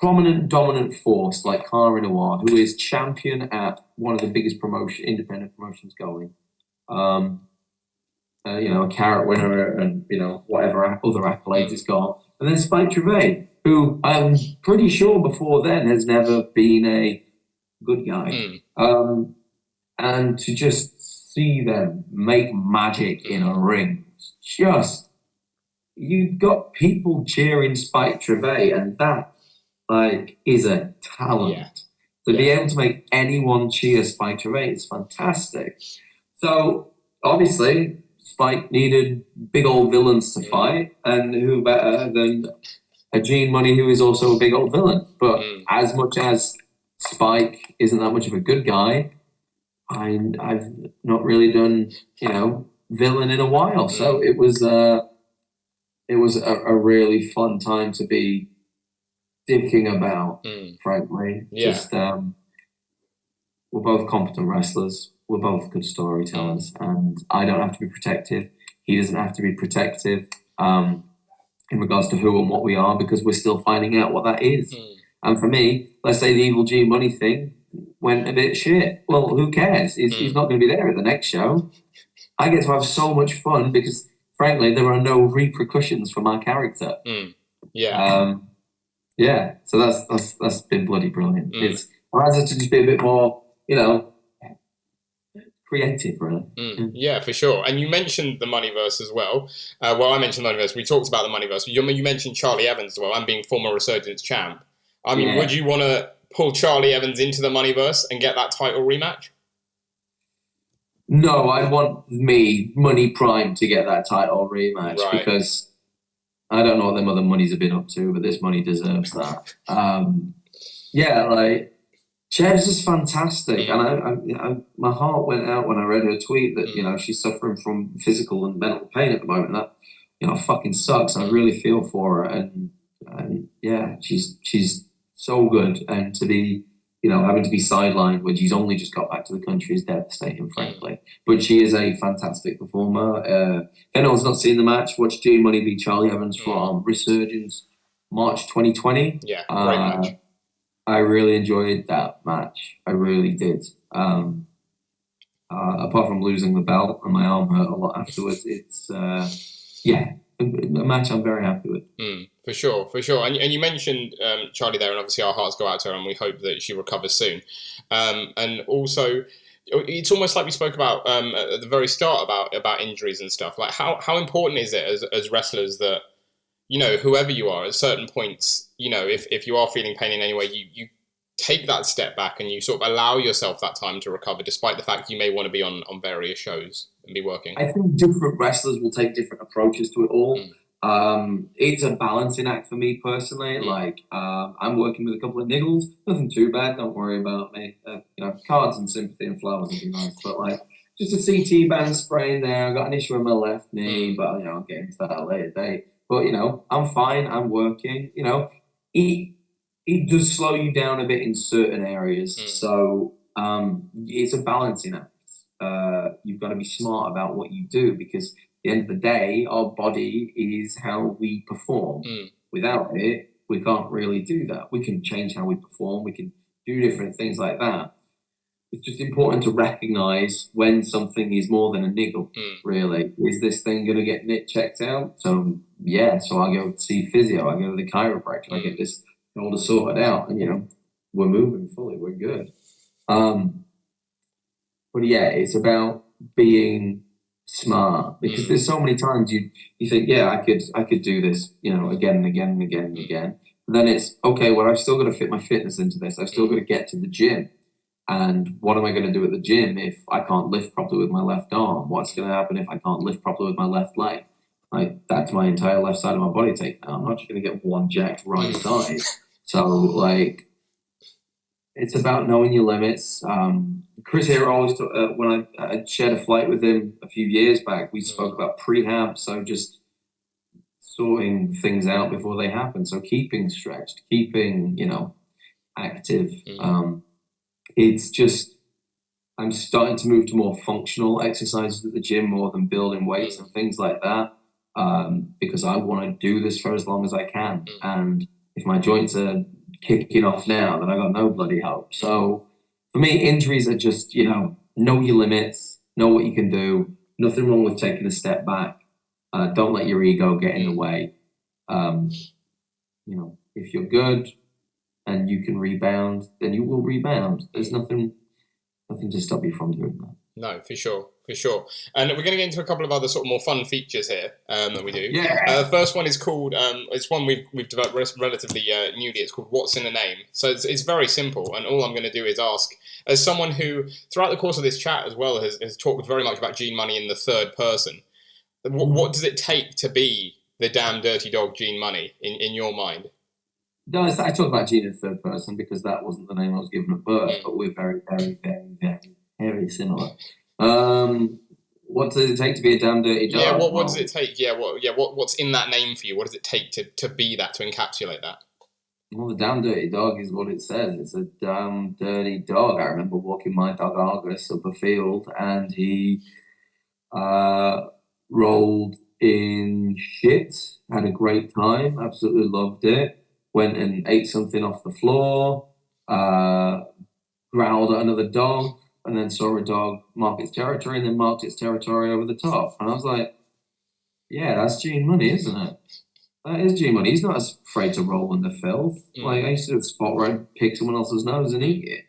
prominent, dominant force like Cara Noir, who is champion at one of the biggest independent promotions going. A carrot winner and, whatever other accolades he's got. And then Spike Trevay, who I'm pretty sure before then has never been a good guy. And to just see them make magic in a ring, you've got people cheering Spike Trevay, and that is a talent. To be able to make anyone cheer Spike Trevay is fantastic. So obviously Spike needed big old villains to fight, and who better than a Gene Munny who is also a big old villain. But as much as Spike isn't that much of a good guy, I've not really done villain in a while. So it was a really fun time to be dicking about, frankly. Just we're both competent wrestlers. We're both good storytellers, and I don't have to be protective. He doesn't have to be protective in regards to who and what we are, because we're still finding out what that is. And for me, let's say the evil Gene Munny thing went a bit shit. Well, who cares? He's not going to be there at the next show. I get to have so much fun because, frankly, there are no repercussions for my character. So that's been bloody brilliant. It's allows us to just be a bit more, creative, really. Yeah, for sure. And you mentioned the Moneyverse as well. I mentioned the Moneyverse. We talked about the Moneyverse. You mentioned Charlie Evans as well. I'm being former Resurgence champ. Would you want to pull Charlie Evans into the Moneyverse and get that title rematch? No, I want Money Prime, to get that title rematch because I don't know what them other Moneys have been up to, but this Money deserves that. Chev's is fantastic, and my heart went out when I read her tweet that she's suffering from physical and mental pain at the moment. That fucking sucks. I really feel for her, and yeah, she's so good, and to be having to be sidelined when she's only just got back to the country is devastating, frankly. But she is a fantastic performer. If anyone's not seen the match, watch Gene Money v Charlie Evans from Resurgence, March 2020. Yeah, great match. I really enjoyed that match. I really did. Apart from losing the belt and my arm hurt a lot afterwards, it's a match I'm very happy with. For sure. And you mentioned Charlie there, and obviously our hearts go out to her, and we hope that she recovers soon. And also, it's almost like we spoke about at the very start about injuries and stuff. Like how important is it as wrestlers that whoever you are, at certain points, if you are feeling pain in any way, you take that step back and you sort of allow yourself that time to recover, despite the fact you may want to be on various shows and be working. I think different wrestlers will take different approaches to it all. It's a balancing act for me personally. Like I'm working with a couple of niggles, nothing too bad. Don't worry about me. Cards and sympathy and flowers would be nice, but like just a CT band sprain there. I got an issue with my left knee, but I'll get into that at a later date. But I'm fine. I'm working. It does slow you down a bit in certain areas. So it's a balancing act. You've got to be smart about what you do, because at the end of the day, our body is how we perform. Without it, we can't really do that. We can change how we perform. We can do different things like that. It's just important to recognize when something is more than a niggle, really. Is this thing going to get checked out? So I go see physio. I go to the chiropractor. I get this shoulder sorted out, and, we're moving fully. We're good. But yeah, it's about being smart, because there's so many times you think, I could do this, again and again and again and again. And then it's, okay, well, I've still got to fit my fitness into this. I've still got to get to the gym. And what am I going to do at the gym if I can't lift properly with my left arm? What's going to happen if I can't lift properly with my left leg? Like, that's my entire left side of my body taken out. I'm not just going to get one jacked right side. So, like, it's about knowing your limits. Chris here always, when I shared a flight with him a few years back, we spoke about prehab, so just sorting things out before they happen. So keeping stretched, keeping, active. It's just, I'm starting to move to more functional exercises at the gym more than building weights and things like that, because I want to do this for as long as I can. And if my joints are kicking off now, then I got no bloody hope. So for me, injuries are just, know your limits, know what you can do. Nothing wrong with taking a step back. Don't let your ego get in the way. If you're good and you can rebound, then you will rebound. There's nothing to stop you from doing that. No, for sure. And we're going to get into a couple of other sort of more fun features here that we do. Yeah. The first one is called, it's one we've developed relatively newly. It's called What's in a Name. So it's very simple, and all I'm going to do is ask, as someone who, throughout the course of this chat as well, has talked very much about Gene Money in the third person, what does it take to be the damn dirty dog Gene Money in your mind? No, I talk about Gene in third person because that wasn't the name I was given at birth, but we're very, very, very, very, very similar. What does it take to be a damn dirty dog? Yeah, what does it take? What's in that name for you? What does it take to be that, to encapsulate that? Well, the damn dirty dog is what it says. It's a damn dirty dog. I remember walking my dog Argus up a field, and he rolled in shit, had a great time, absolutely loved it. Went and ate something off the floor, growled at another dog, and then saw a dog mark its territory and then marked its territory over the top. And I was like, yeah, that's Gene Money, isn't it? That is Gene Money. He's not afraid to roll in the filth. Like, I used to spot where I'd pick someone else's nose and eat it.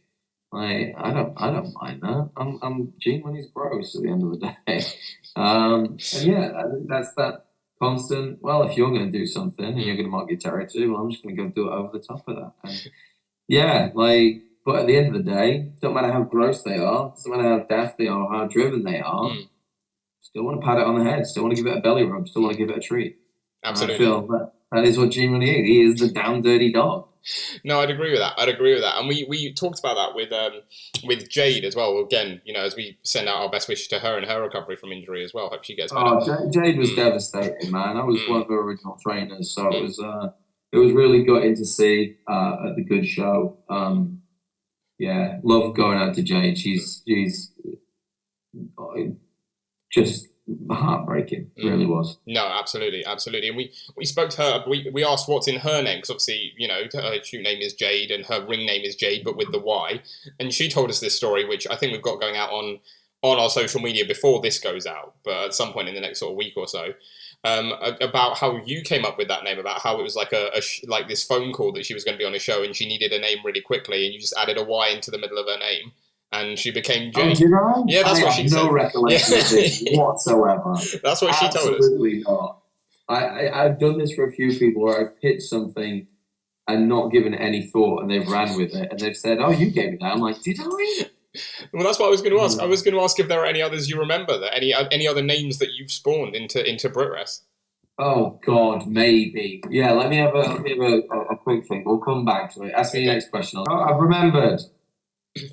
Like, I don't mind that. I'm Gene Money's gross at the end of the day. And yeah, I think that's that constant, well, if you're going to do something and you're going to mark your territory, well, I'm just going to go do it over the top of that. And yeah, like, but at the end of the day, don't matter how gross they are, doesn't matter how daft they are or how driven they are, still want to pat it on the head, still want to give it a belly rub, still want to give it a treat. Absolutely. And I feel that is what Gene Money is. He is the damn dirty dog. No, I'd agree with that. I'd agree with that. And we talked about that with Jade as well. Again, as we send out our best wishes to her and her recovery from injury as well. Hope she gets better. Oh, Jade was devastating, man. I was one of her original trainers, so it was really gutting to see at the good show. Yeah, love going out to Jade. She's just heartbreaking. Really was. No, absolutely. And we spoke to her. We asked what's in her name because obviously her shoot name is Jade and her ring name is Jade, but with the Y. And she told us this story, which I think we've got going out on our social media before this goes out, but at some point in the next sort of week or so. About how you came up with that name, about how it was like like this phone call that she was going to be on a show and she needed a name really quickly, and you just added a Y into the middle of her name, and she became Jane. Oh, did I? Yeah, that's what she said. I have no recollection of this whatsoever. That's what she told us. Absolutely not. I've done this for a few people where I've pitched something and not given any thought, and they've ran with it, and they've said, "Oh, you gave me that." I'm like, "Did I?" Well, that's what I was going to ask. I was going to ask if there are any others you remember, that any other names that you've spawned into BritWres. Oh God, maybe. Yeah, let me have a quick think. We'll come back to it. Ask me the next question. Oh, I've remembered.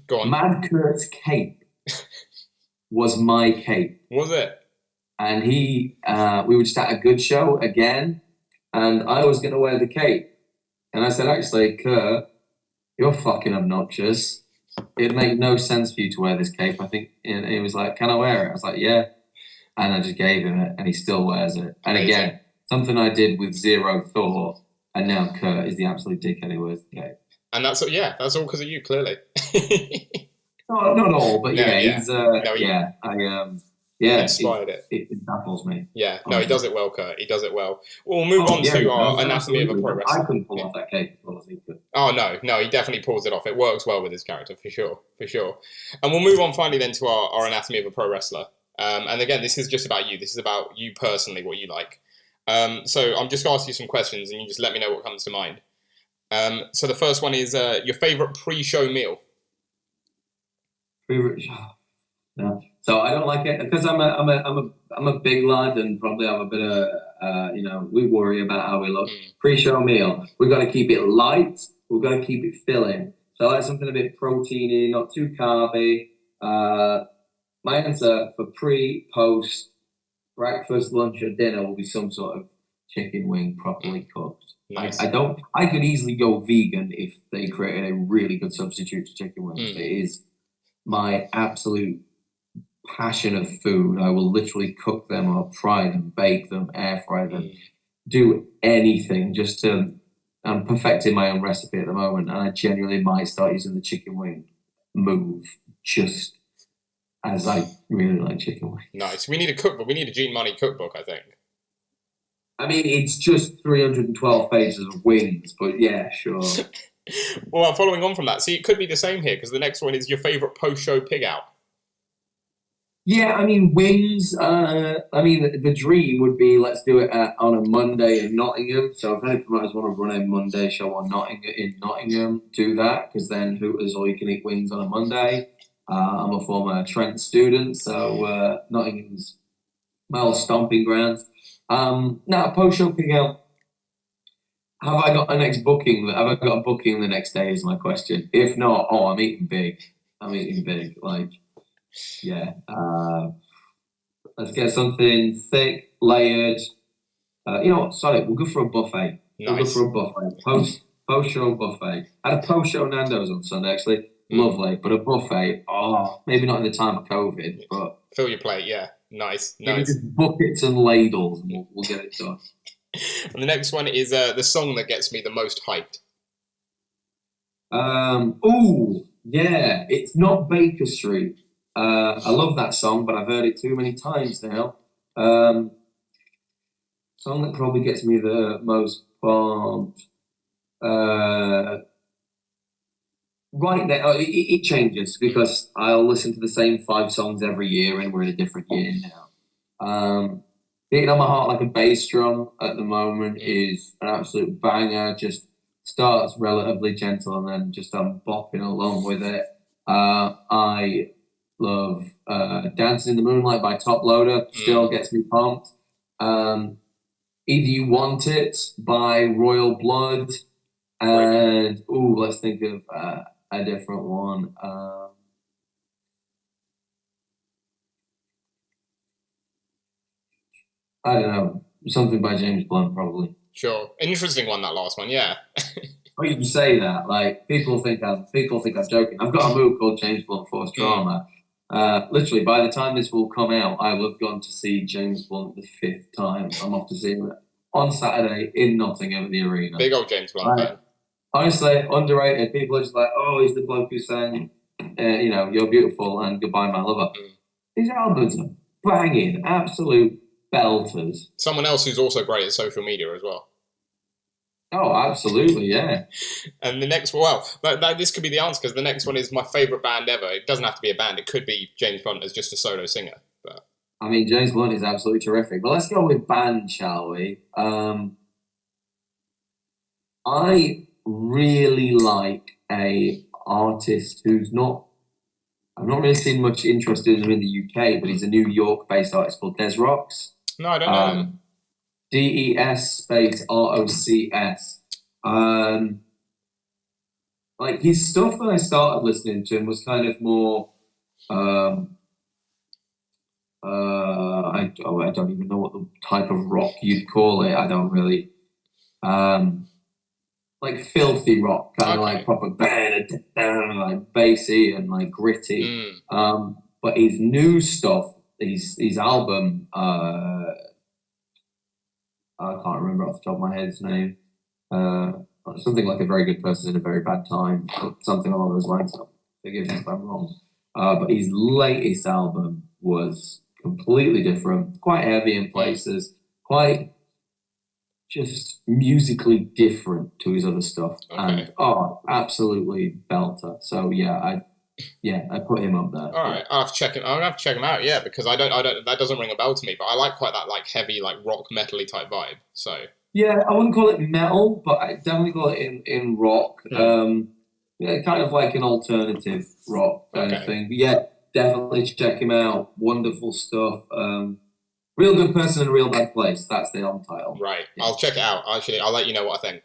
Go on. Mad Kurt's cape was my cape. Was it? And we were just at a good show again, and I was going to wear the cape. And I said, actually, Kurt, you're fucking obnoxious. It made no sense for you to wear this cape. I think he was like, can I wear it? I was like, yeah. And I just gave him it, and he still wears it. And again, something I did with zero thought, and now Kurt is the absolute dickhead who wears the cape. And that's all because of you, clearly. No, not all, but inspired it. It baffles me. Yeah, no, he does it well, Kurt. He does it well. We'll move on to our anatomy of a pro wrestler. I couldn't pull off that cape as well as he could. Oh, no, he definitely pulls it off. It works well with his character, for sure. And we'll move on finally then to our anatomy of a pro wrestler. And again, this is just about you. This is about you personally, what you like. So I'm just going to ask you some questions, and you just let me know what comes to mind. So the first one is your favourite pre-show meal. No. So I don't like it because I'm a big lad, and probably have a bit of we worry about how we look. Pre-show meal, we've got to keep it light. We've got to keep it filling. So I like something a bit proteiny, not too carby. My answer for pre, post, breakfast, lunch, or dinner will be some sort of chicken wing properly cooked. Nice. I could easily go vegan if they created a really good substitute to chicken wings. It is my absolute passion of food. I will literally cook them up, fry them, bake them, air fry them, do anything just to. I'm perfecting my own recipe at the moment, and I genuinely might start using the chicken wing move just as I really like chicken wings. Nice. We need a cookbook. We need a Gene Munny cookbook, I think. I mean, it's just 312 pages of wings, but yeah, sure. Well, following on from that, see, it could be the same here, because the next one is your favourite post-show pig out. Yeah, I mean, wings, the dream would be, let's do it on a Monday in Nottingham. So if any promoters want to run a Monday show on Nottingham, do that, because then Hooters all you can eat wings on a Monday. I'm a former Trent student, so Nottingham's my old stomping grounds. Now, post-show pig out. Have I got a next booking? Have I got a booking the next day is my question. If not, I'm eating big. Yeah. Let's get something thick, layered. We'll go for a buffet. Nice. We'll go for a buffet. Post-show buffet. I had a post-show Nando's on Sunday, actually. Lovely. But a buffet, maybe not in the time of COVID, but... Fill your plate, yeah. Nice. Just buckets and ladles, and we'll get it done. And the next one is the song that gets me the most hyped. Yeah. It's not Baker Street. I love that song, but I've heard it too many times now. Song that probably gets me the most pumped. Right there, it changes because I'll listen to the same 5 songs every year, and we're in a different year now. Beating on My Heart Like a Bass Drum at the moment is an absolute banger. Just starts relatively gentle, and then just I'm bopping along with it. I love Dancing in the Moonlight by Top Loader. Still gets me pumped. Either You Want It by Royal Blood. And let's think of a different one. I don't know, something by James Blunt, probably. Sure. Interesting one, that last one, yeah. Well, you can say that. Like people think I'm joking. I've got a movie called James Blunt Force Trauma. Literally, by the time this will come out, I will have gone to see James Blunt the 5th time. I'm off to see him on Saturday in Nottingham at the arena. Big old James Blunt fan. Honestly, underrated. People are just like, oh, he's the bloke who sang, You're Beautiful and Goodbye, My Lover. His albums are banging, absolute belters. Someone else who's also great at social media as well. Oh, absolutely, yeah. And the next, this could be the answer, because the next one is my favourite band ever. It doesn't have to be a band. It could be James Blunt as just a solo singer. But I mean, James Blunt is absolutely terrific. But let's go with band, shall we? I really like a artist who's not... I've not really seen much interest in him in the UK, but he's a New York-based artist called Desrocs. No, I don't know him. DES_ROCS. Like his stuff when I started listening to him was kind of more I don't even know what the type of rock you'd call it. I don't really like filthy rock, kind of like proper like bassy and like gritty. But his new stuff, his album, I can't remember off the top of my head his name. Something like A Very Good Person in a Very Bad Time, something along those lines. Forgive me if I'm wrong. But his latest album was completely different, quite heavy in places, quite just musically different to his other stuff. And absolutely belter. So I put him up there. All right, I'll have to check him. I'll have to check him out. Yeah, because I don't. That doesn't ring a bell to me. But I like quite that like heavy, like rock metally type vibe. So yeah, I wouldn't call it metal, but I definitely call it in rock. Kind of like an alternative rock kind of thing. But yeah, definitely check him out. Wonderful stuff. Real Good Person in a Real Bad Place. That's the album title. Right. Yeah. I'll check it out. Actually, I'll let you know what I think.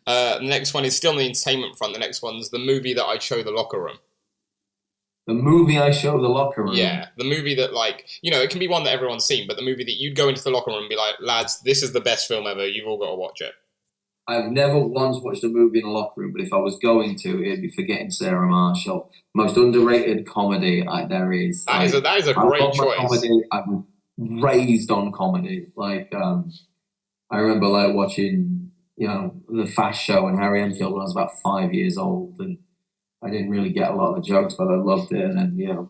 The next one is still on the entertainment front. The next one's the movie that I show the locker room. The movie I show the locker room? Yeah. The movie that, like, it can be one that everyone's seen, but the movie that you'd go into the locker room and be like, lads, this is the best film ever. You've all got to watch it. I've never once watched a movie in a locker room, but if I was going to, it'd be Forgetting Sarah Marshall. Most underrated comedy there is. That is a great choice. Comedy. I'm raised on comedy. Like, I remember like watching, the Fast Show and Harry Enfield when I was about 5 years old, and I didn't really get a lot of the jokes, but I loved it. And then,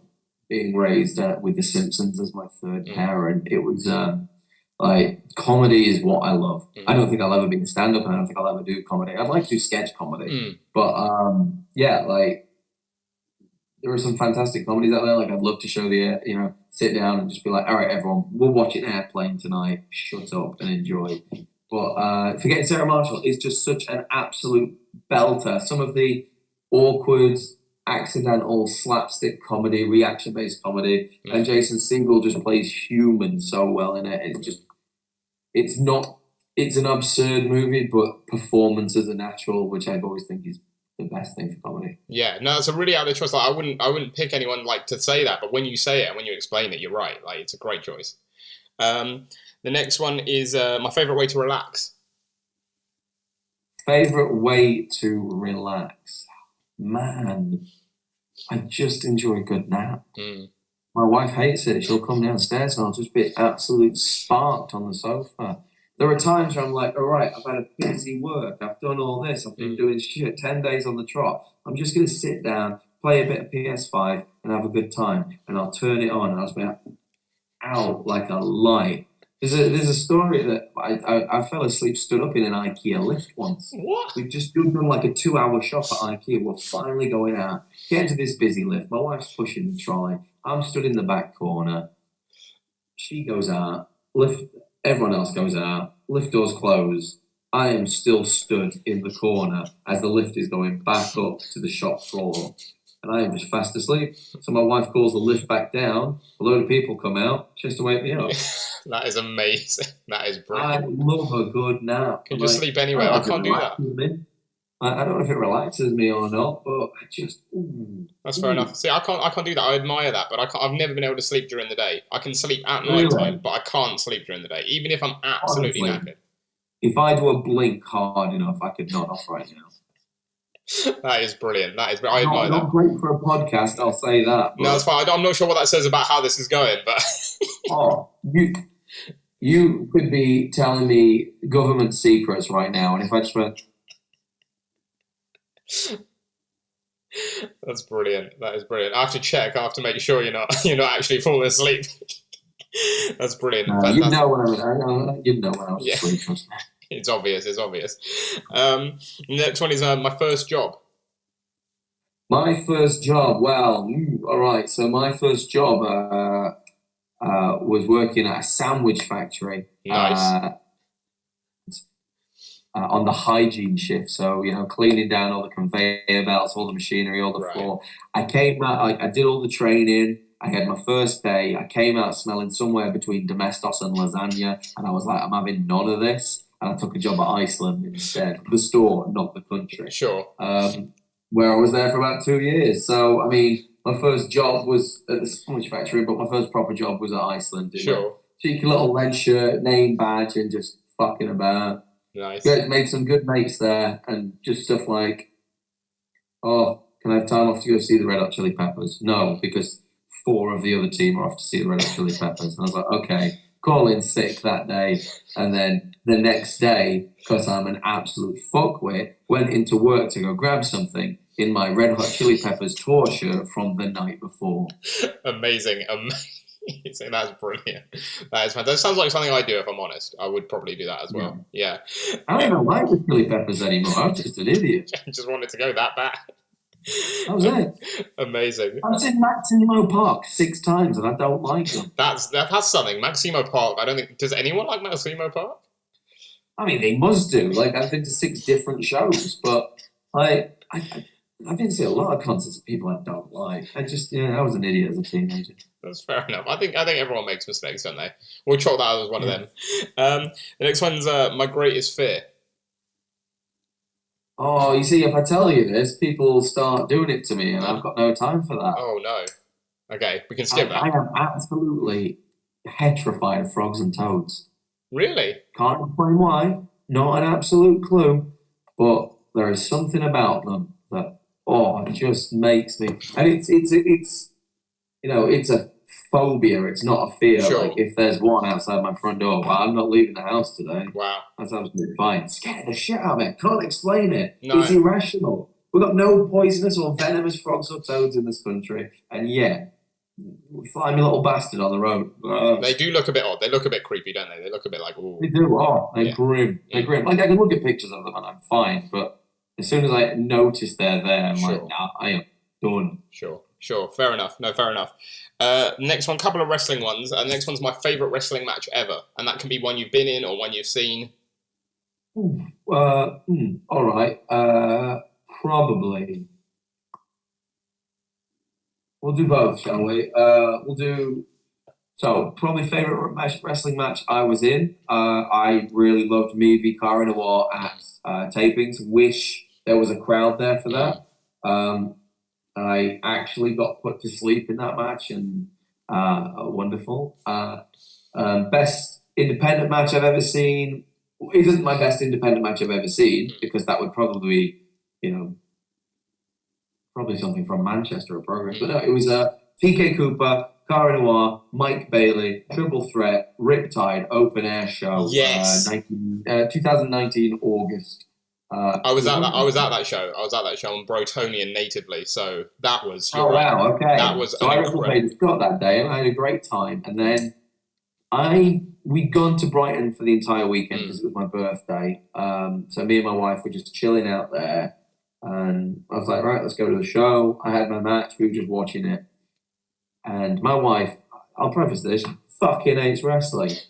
being raised with The Simpsons as my third parent, it was like comedy is what I love. I don't think I'll ever be a stand-up, and I don't think I'll ever do comedy. I'd like to do sketch comedy, but like there are some fantastic comedies out there. Like I'd love to show sit down and just be like, all right, everyone, we'll watch an airplane tonight. Shut up and enjoy. But Forgetting Sarah Marshall is just such an absolute belter. Some of the awkward, accidental slapstick comedy, reaction-based comedy, and Jason Segel just plays human so well in it. It's an absurd movie, but performances are natural, which I always think is the best thing for comedy. Yeah, no, it's a really out there choice. Like, I wouldn't pick anyone like to say that, but when you say it and when you explain it, you're right. Like, it's a great choice. The next one is my favorite way to relax. Favorite way to relax, man. I just enjoy a good nap. My wife hates it. She'll come downstairs and I'll just be absolute sparked on the sofa. There are times where I'm like, all right, I've had a busy work. I've done all this. I've been doing shit, 10 days on the trot. I'm just going to sit down, play a bit of PS5 and have a good time. And I'll turn it on and I'll just be out like a light. There's a story that I fell asleep stood up in an IKEA lift once. What? We've just done like a 2-hour shop at IKEA. We're finally going out. Get into this busy lift. My wife's pushing the trolley. I'm stood in the back corner. She goes out. Everyone else goes out. Lift doors close. I am still stood in the corner as the lift is going back up to the shop floor. And I am just fast asleep. So my wife calls the lift back down. A load of people come out. She has to wake me up. That is amazing. That is I brilliant. love a good nap. Can I'm just like, sleep I don't anywhere. know I if it can't do that. relaxes me. I don't know if it relaxes me or not, but I just, That's fair enough. ooh, See, I can't do that. I admire that, but I've never been able to sleep during the day. I can sleep at night time, really, but I can't sleep during the day, even if I'm absolutely honestly, knackered. if I do a blink hard enough, I could nod off right now. That is brilliant. I admire Not that. great for a podcast, I'll say that, No, that's but fine. I'm not sure what that says about how this is going, but oh, you could be telling me government secrets right now, and if I just went, that's brilliant. That is brilliant. I have to check. I have to make sure you're not you're not actually falling asleep. That's brilliant. you'd Fantastic. know when you'd know when I was Yeah, asleep, trust me. it's obvious. It's obvious. Next one is my first job. My first job, well, all right. So my first job was working at a sandwich factory Nice. on the hygiene shift. So cleaning down all the conveyor belts, all the machinery, all the Right. floor. I came out. I did all the training. I had my first day. I came out smelling somewhere between domestos and lasagna, and I was like, I'm having none of this. And I took a job at Iceland instead, the store, not the country. Sure. Where I was there for about 2 years. So, I mean, my first job was at the sandwich factory, but my first proper job was at Iceland. In a Sure. cheeky little red shirt, name badge, and just fucking about. Nice. Made some good mates there, and just stuff like, oh, can I have time off to go see the Red Hot Chili Peppers? No, because 4 of the other team are off to see the Red Hot Chili Peppers. And I was like, okay, call in sick that day. And then the next day, because I'm an absolute fuckwit, went into work to go grab something in my Red Hot Chili Peppers tour shirt from the night before. Amazing. That's brilliant. That is fantastic. That sounds like something I do. If I'm honest, I would probably do that as well. Yeah. I don't even like the Chili Peppers anymore. I was just an idiot. Just wanted to go that bad. That was it. Amazing. I've seen Maximo Park 6 times and I don't like them. That's something. Maximo Park. I don't think. Does anyone like Maximo Park? I mean, they must do. Like, I've been to 6 different shows, but I didn't see a lot of concerts of people I don't like. I was an idiot as a teenager. That's fair enough. I think everyone makes mistakes, don't they? We'll chalk that out as one of them. The next one's my greatest fear. Oh, you see, if I tell you this, people will start doing it to me, and I've got no time for that. Oh no. Okay, we can skip that. I am absolutely petrified of frogs and toads. Really? Can't explain why. Not an absolute clue, but there is something about them that it just makes me. And it's a phobia. It's not a fear. Sure. Like if there's one outside my front door, well, I'm not leaving the house today. Wow. That's absolutely fine. Scared the shit out of me. Can't explain it. No. It's irrational. We've got no poisonous or venomous frogs or toads in this country, and yet slimy little bastard on the road. They do look a bit odd. They look a bit creepy, don't they? They look a bit like, ooh. They do. Oh, they're grim. They're Yeah. grim. Like I can look at pictures of them and I'm fine, but as soon as I notice they're there, I'm Sure. like, nah, I am done. Sure. Fair enough. No, fair enough. Next one, couple of wrestling ones. Next one's my favourite wrestling match ever. And that can be one you've been in or one you've seen. All right. Probably. We'll do both, shall we? We'll do. So, probably favorite wrestling match I was in. I really loved me v Cara Noir at tapings. Wish there was a crowd there for that. I actually got put to sleep in that match, and wonderful. Best independent match I've ever seen. It isn't my best independent match I've ever seen because that would probably be, probably something from Manchester or Progress. But no, it was TK Cooper, Cara Noir, Mike Bailey, Triple Threat, Riptide open air show. Yes. 2019 August. I was at that show. I was at that show on Brotonian natively. So that was. Oh wow! Okay. That was. So I played the Scott that day, and I had a great time. And then we'd gone to Brighton for the entire weekend because it was my birthday. So me and my wife were just chilling out there. And I was like, right, let's go to the show. I had my match. We were just watching it. And my wife, I'll preface this, fucking hates wrestling. She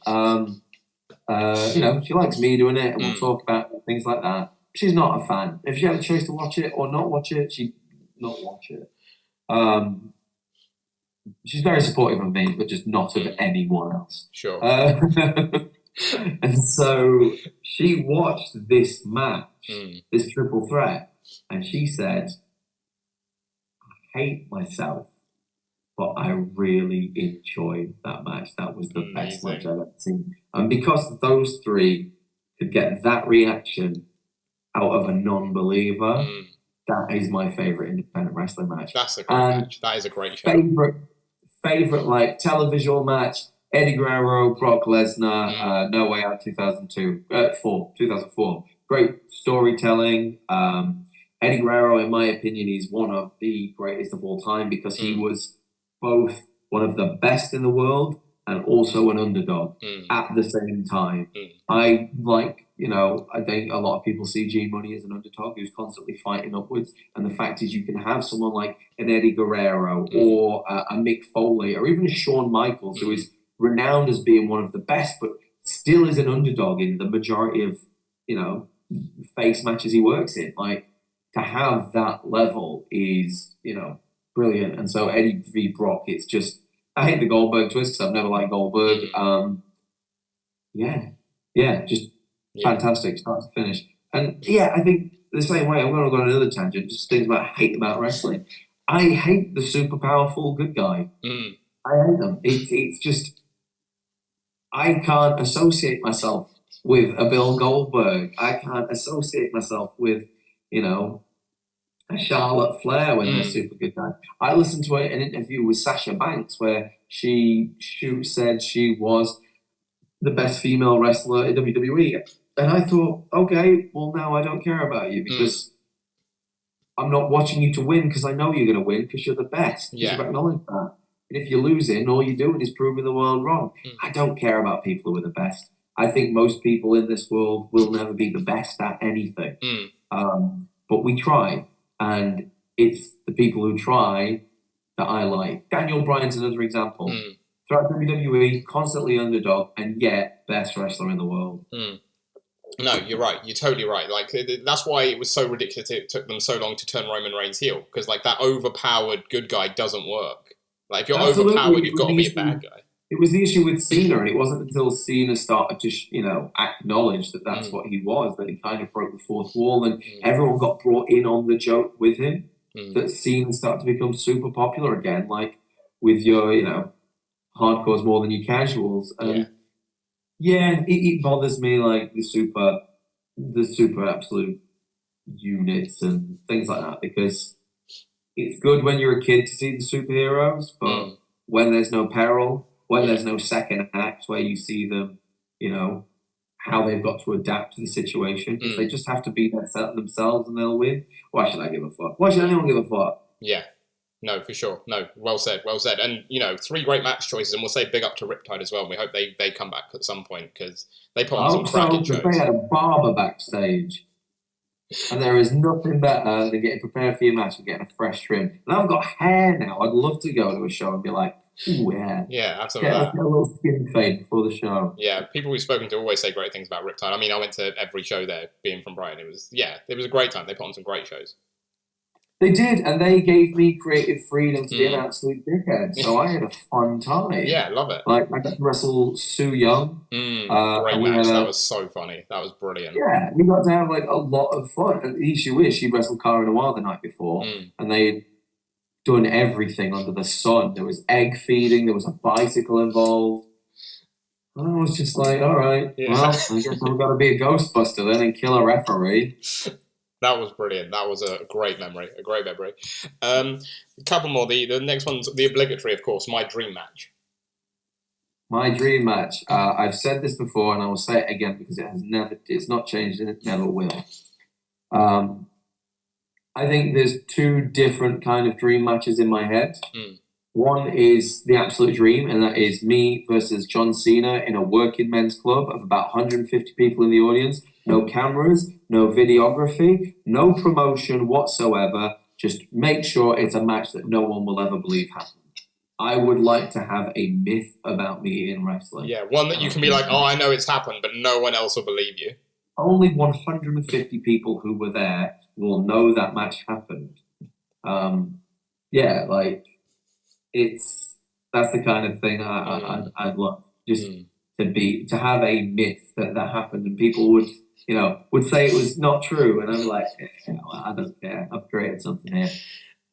likes me doing it, and we'll talk about things like that. She's not a fan. If she had a choice to watch it or not watch it, she'd not watch it. she's very supportive of me, but just not of anyone else. Sure. And so she watched this match, this triple threat, and she said, I hate myself, but I really enjoyed that match. That was the best match I've ever seen. And because those three could get that reaction out of a non-believer, that is my favorite independent wrestling match. That's a great match. That is a great show. Favorite like televisual match, Eddie Guerrero, Brock Lesnar, No Way Out 2004. Great storytelling. Eddie Guerrero, in my opinion, is one of the greatest of all time because he was both one of the best in the world and also an underdog at the same time. I think a lot of people see Gene Munny as an underdog who's constantly fighting upwards. And the fact is you can have someone like an Eddie Guerrero or a Mick Foley or even a Shawn Michaels who is renowned as being one of the best, but still is an underdog in the majority of, face matches he works in. Like, to have that level is, brilliant. And so Eddie v. Brock, it's just, I hate the Goldberg twist because I've never liked Goldberg. Just fantastic start to finish. And I think the same way, I'm going to go on another tangent, just things about hate about wrestling. I hate the super powerful good guy. I hate them. It's just, I can't associate myself with a Bill Goldberg. I can't associate myself with, a Charlotte Flair when they're super good guys. I listened to an interview with Sasha Banks where she said she was the best female wrestler in WWE. And I thought, okay, well, now I don't care about you because I'm not watching you to win because I know you're going to win because you're the best. Yeah. You've acknowledged that. And if you're losing, all you're doing is proving the world wrong. I don't care about people who are the best. I think most people in this world will never be the best at anything. But we try. And it's the people who try that I like. Daniel Bryan's another example. Throughout WWE, constantly underdog, and yet best wrestler in the world. No, you're right. You're totally right. Like, that's why it was so ridiculous. It took them so long to turn Roman Reigns heel because, like, that overpowered good guy doesn't work. Like, if you're overpowered, you've got to be a bad guy. It was the issue with Cena, and it wasn't until Cena started to, acknowledge that that's what he was, that he kind of broke the fourth wall, and everyone got brought in on the joke with him, that Cena started to become super popular again, like with your, hardcores more than your casuals. And it bothers me, like the super absolute units and things like that, because it's good when you're a kid to see the superheroes, but when there's no peril, when there's no second act where you see them, how they've got to adapt to the situation. If they just have to be themselves and they'll win, why should I give a fuck? Why should anyone give a fuck? Yeah. No, for sure. No, well said. And, 3 great match choices, and we'll say big up to Riptide as well. And we hope they come back at some point because they put on some cracking shows. They had a barber backstage. And there is nothing better than getting prepared for your match and getting a fresh trim. And I've got hair now. I'd love to go to a show and be like, ooh, yeah. Yeah, absolutely. Get a little skin fade before the show. Yeah, people we've spoken to always say great things about Riptide. I mean, I went to every show there, being from Brighton. It was a great time. They put on some great shows. They did, and they gave me creative freedom to be an absolute dickhead. So I had a fun time. Yeah, love it. Like, I got to wrestle Sue Young. Great match. That was so funny. That was brilliant. Yeah, we got to have, like, a lot of fun. And the issue is, she wrestled Cara Noir the night before, and they'd done everything under the sun. There was egg feeding, there was a bicycle involved. And I was just like, all right, well, I guess I've got to be a Ghostbuster then and kill a referee. That was brilliant. That was a great memory. A couple more. The next one's the obligatory, of course, my dream match. My dream match. I've said this before, and I will say it again because it's not changed and it never will. I think there's 2 different kind of dream matches in my head. One is the absolute dream, and that is me versus John Cena in a working men's club of about 150 people in the audience. No cameras, no videography, no promotion whatsoever. Just make sure it's a match that no one will ever believe happened. I would like to have a myth about me in wrestling. Yeah, one that you can be like, oh, I know it's happened, but no one else will believe you. Only 150 people who were there will know that match happened. It's that's the kind of thing I'd love. Just to have a myth that happened, and people would say it was not true, and I'm like, well, I don't care. I've created something here.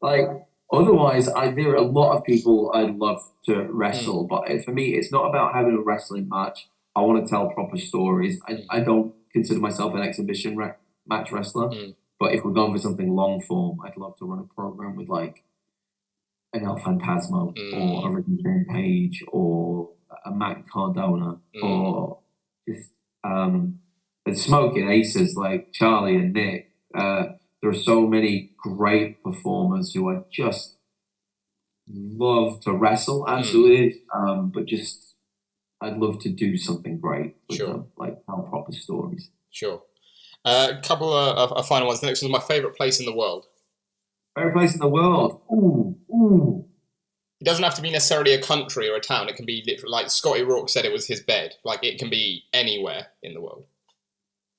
Like, otherwise, there are a lot of people I'd love to wrestle, but for me, it's not about having a wrestling match. I want to tell proper stories. I don't consider myself an exhibition match wrestler, but if we're going for something long form, I'd love to run a program with like an El Phantasmo or a Ricky Page or a Matt Cardona or just and smoking aces like Charlie and Nick. There are so many great performers who I just love to wrestle, absolutely. But just I'd love to do something great with them, like tell proper stories. Sure. A couple of final ones. The next one's my favorite place in the world. Favorite place in the world? Ooh. It doesn't have to be necessarily a country or a town. It can be literally, like Scotty Rourke said, it was his bed. Like, it can be anywhere in the world.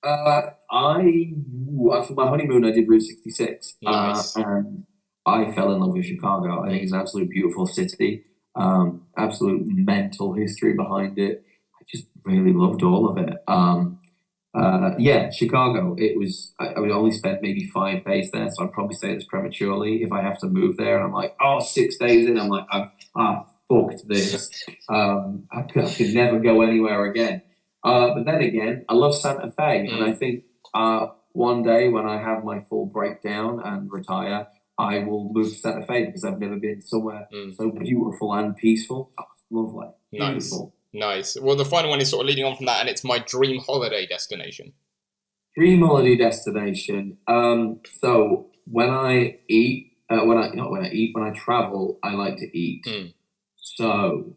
For my honeymoon, I did Route 66. Nice. And I fell in love with Chicago. I think it's an absolute beautiful city. Absolute mental history behind it. I just really loved all of it. Chicago. It was. I would only spend maybe 5 days there, so I'd probably say this prematurely. If I have to move there, and I'm like, 6 days in, I'm like, I've fucked this. I could never go anywhere again. But then again, I love Santa Fe, and I think one day when I have my full breakdown and retire, I will move to Santa Fe because I've never been somewhere so beautiful and peaceful. Oh, it's lovely. Beautiful. Nice. Well, the final one is sort of leading on from that, and it's my dream holiday destination. Dream holiday destination. So when I eat, when I travel, I like to eat. So,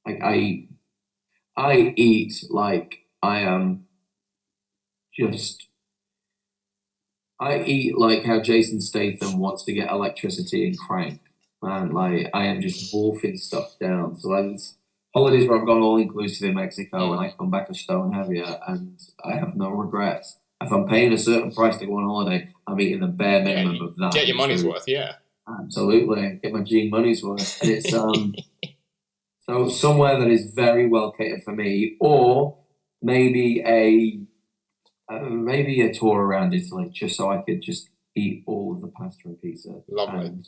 like I eat like I am just. I eat like how Jason Statham wants to get electricity and crank. Man, like I am just wolfing stuff down. So there's holidays where I've gone all inclusive in Mexico and I come back a stone heavier and I have no regrets. If I'm paying a certain price to go on holiday, I'm eating the bare minimum of that. Get your money's worth, yeah. Absolutely. Get my G money's worth. And it's so somewhere that is very well catered for me, or maybe a tour around Italy, just so I could just eat all of the pasta and pizza. Lovely. And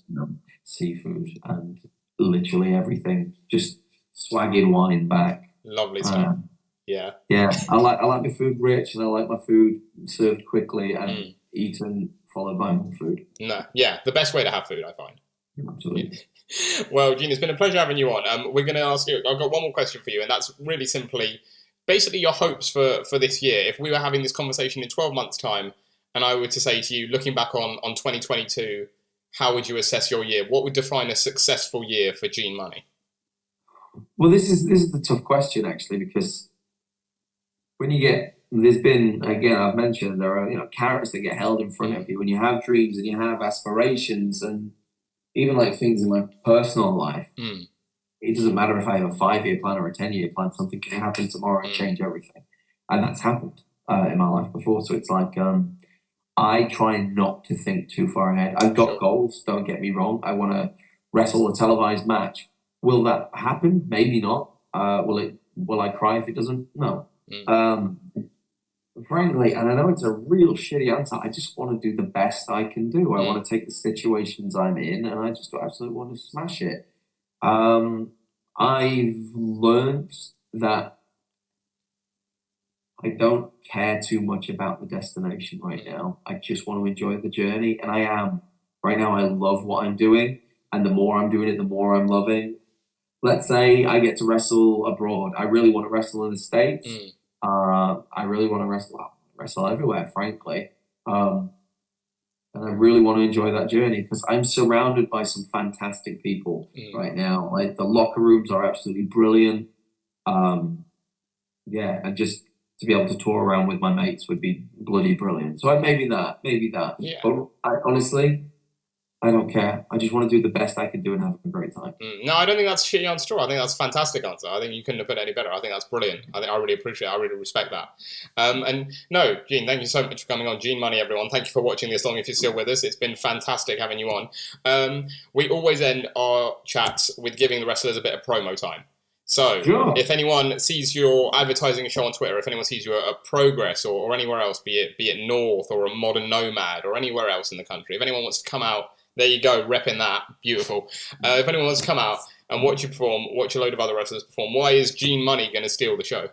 seafood and literally everything. Just swagging wine back. Lovely stuff. Yeah. I like my food rich, and I like my food served quickly and eaten followed by more food. No, yeah, the best way to have food, I find. Absolutely. Well, Gene, it's been a pleasure having you on. We're going to ask you. I've got one more question for you, and that's really simply, basically, your hopes for this year. If we were having this conversation in 12 months' time, and I were to say to you, looking back on 2022, how would you assess your year? What would define a successful year for Gene Munny? Well, this is the tough question, actually, because when there's been, again, I've mentioned there are carrots that get held in front of you when you have dreams and you have aspirations, and even like things in my personal life. It doesn't matter if I have a 5-year plan or a 10-year plan. Something can happen tomorrow and change everything, and that's happened in my life before. So it's like I try not to think too far ahead. I've got goals. Don't get me wrong. I want to wrestle a televised match. Will that happen? Maybe not. Will I cry if it doesn't? No. Frankly, and I know it's a real shitty answer, I just want to do the best I can do. I want to take the situations I'm in, and I just absolutely want to smash it. I've learned that I don't care too much about the destination right now. I just want to enjoy the journey, and I am. Right now, I love what I'm doing, and the more I'm doing it, the more I'm loving. Let's say I get to wrestle abroad. I really want to wrestle in the States. I really want to wrestle everywhere, frankly. And I really want to enjoy that journey because I'm surrounded by some fantastic people right now. Like the locker rooms are absolutely brilliant. And just to be able to tour around with my mates would be bloody brilliant. So maybe that. Yeah. But honestly, I don't care. I just want to do the best I can do and have a great time. No, I don't think that's a shitty answer at all. I think that's a fantastic answer. I think you couldn't have put it any better. I think that's brilliant. I really appreciate it. I really respect that. And no, Gene, thank you so much for coming on. Gene Munny, everyone. Thank you for watching this long if you're still with us. It's been fantastic having you on. We always end our chats with giving the wrestlers a bit of promo time. So, Sure. if anyone sees your advertising show on Twitter, if anyone sees you at Progress or anywhere else, be it North or a Modern Nomad or anywhere else in the country, if anyone wants to come out, there you go, repping that, beautiful. If anyone wants to come out and watch you perform, watch a load of other wrestlers perform, why is Gene Munny going to steal the show?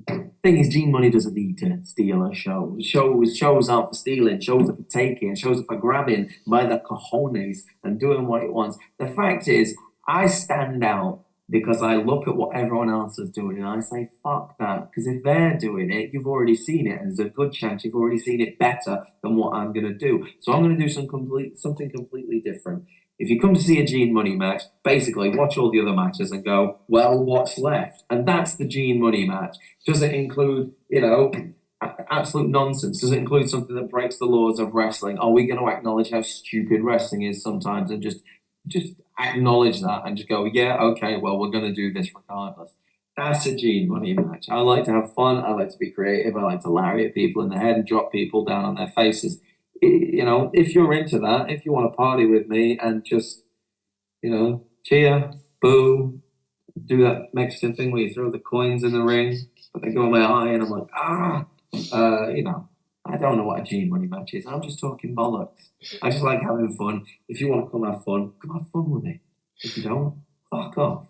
Thing is, Gene Munny doesn't need to steal a show. Shows aren't for stealing. Shows are for taking. Shows are for grabbing by the cojones and doing what it wants. The fact is, I stand out because I look at what everyone else is doing and I say, fuck that. Because if they're doing it, you've already seen it, and there's a good chance you've already seen it better than what I'm going to do. So I'm going to do something completely different. If you come to see a Gene Munny match, basically watch all the other matches and go, well, what's left? And that's the Gene Munny match. Does it include, absolute nonsense? Does it include something that breaks the laws of wrestling? Are we going to acknowledge how stupid wrestling is sometimes and just acknowledge that and just go, yeah, okay, well, we're going to do this regardless? That's a Gene Munny match. I like to have fun. I like to be creative. I like to lariat people in the head and drop people down on their faces. If you're into that, if you want to party with me and just, cheer, boo, do that Mexican thing where you throw the coins in the ring, but they go in my eye and I'm like, I don't know what a Gene Munny match is. I'm just talking bollocks. I just like having fun. If you want to come have fun with me. If you don't, fuck off.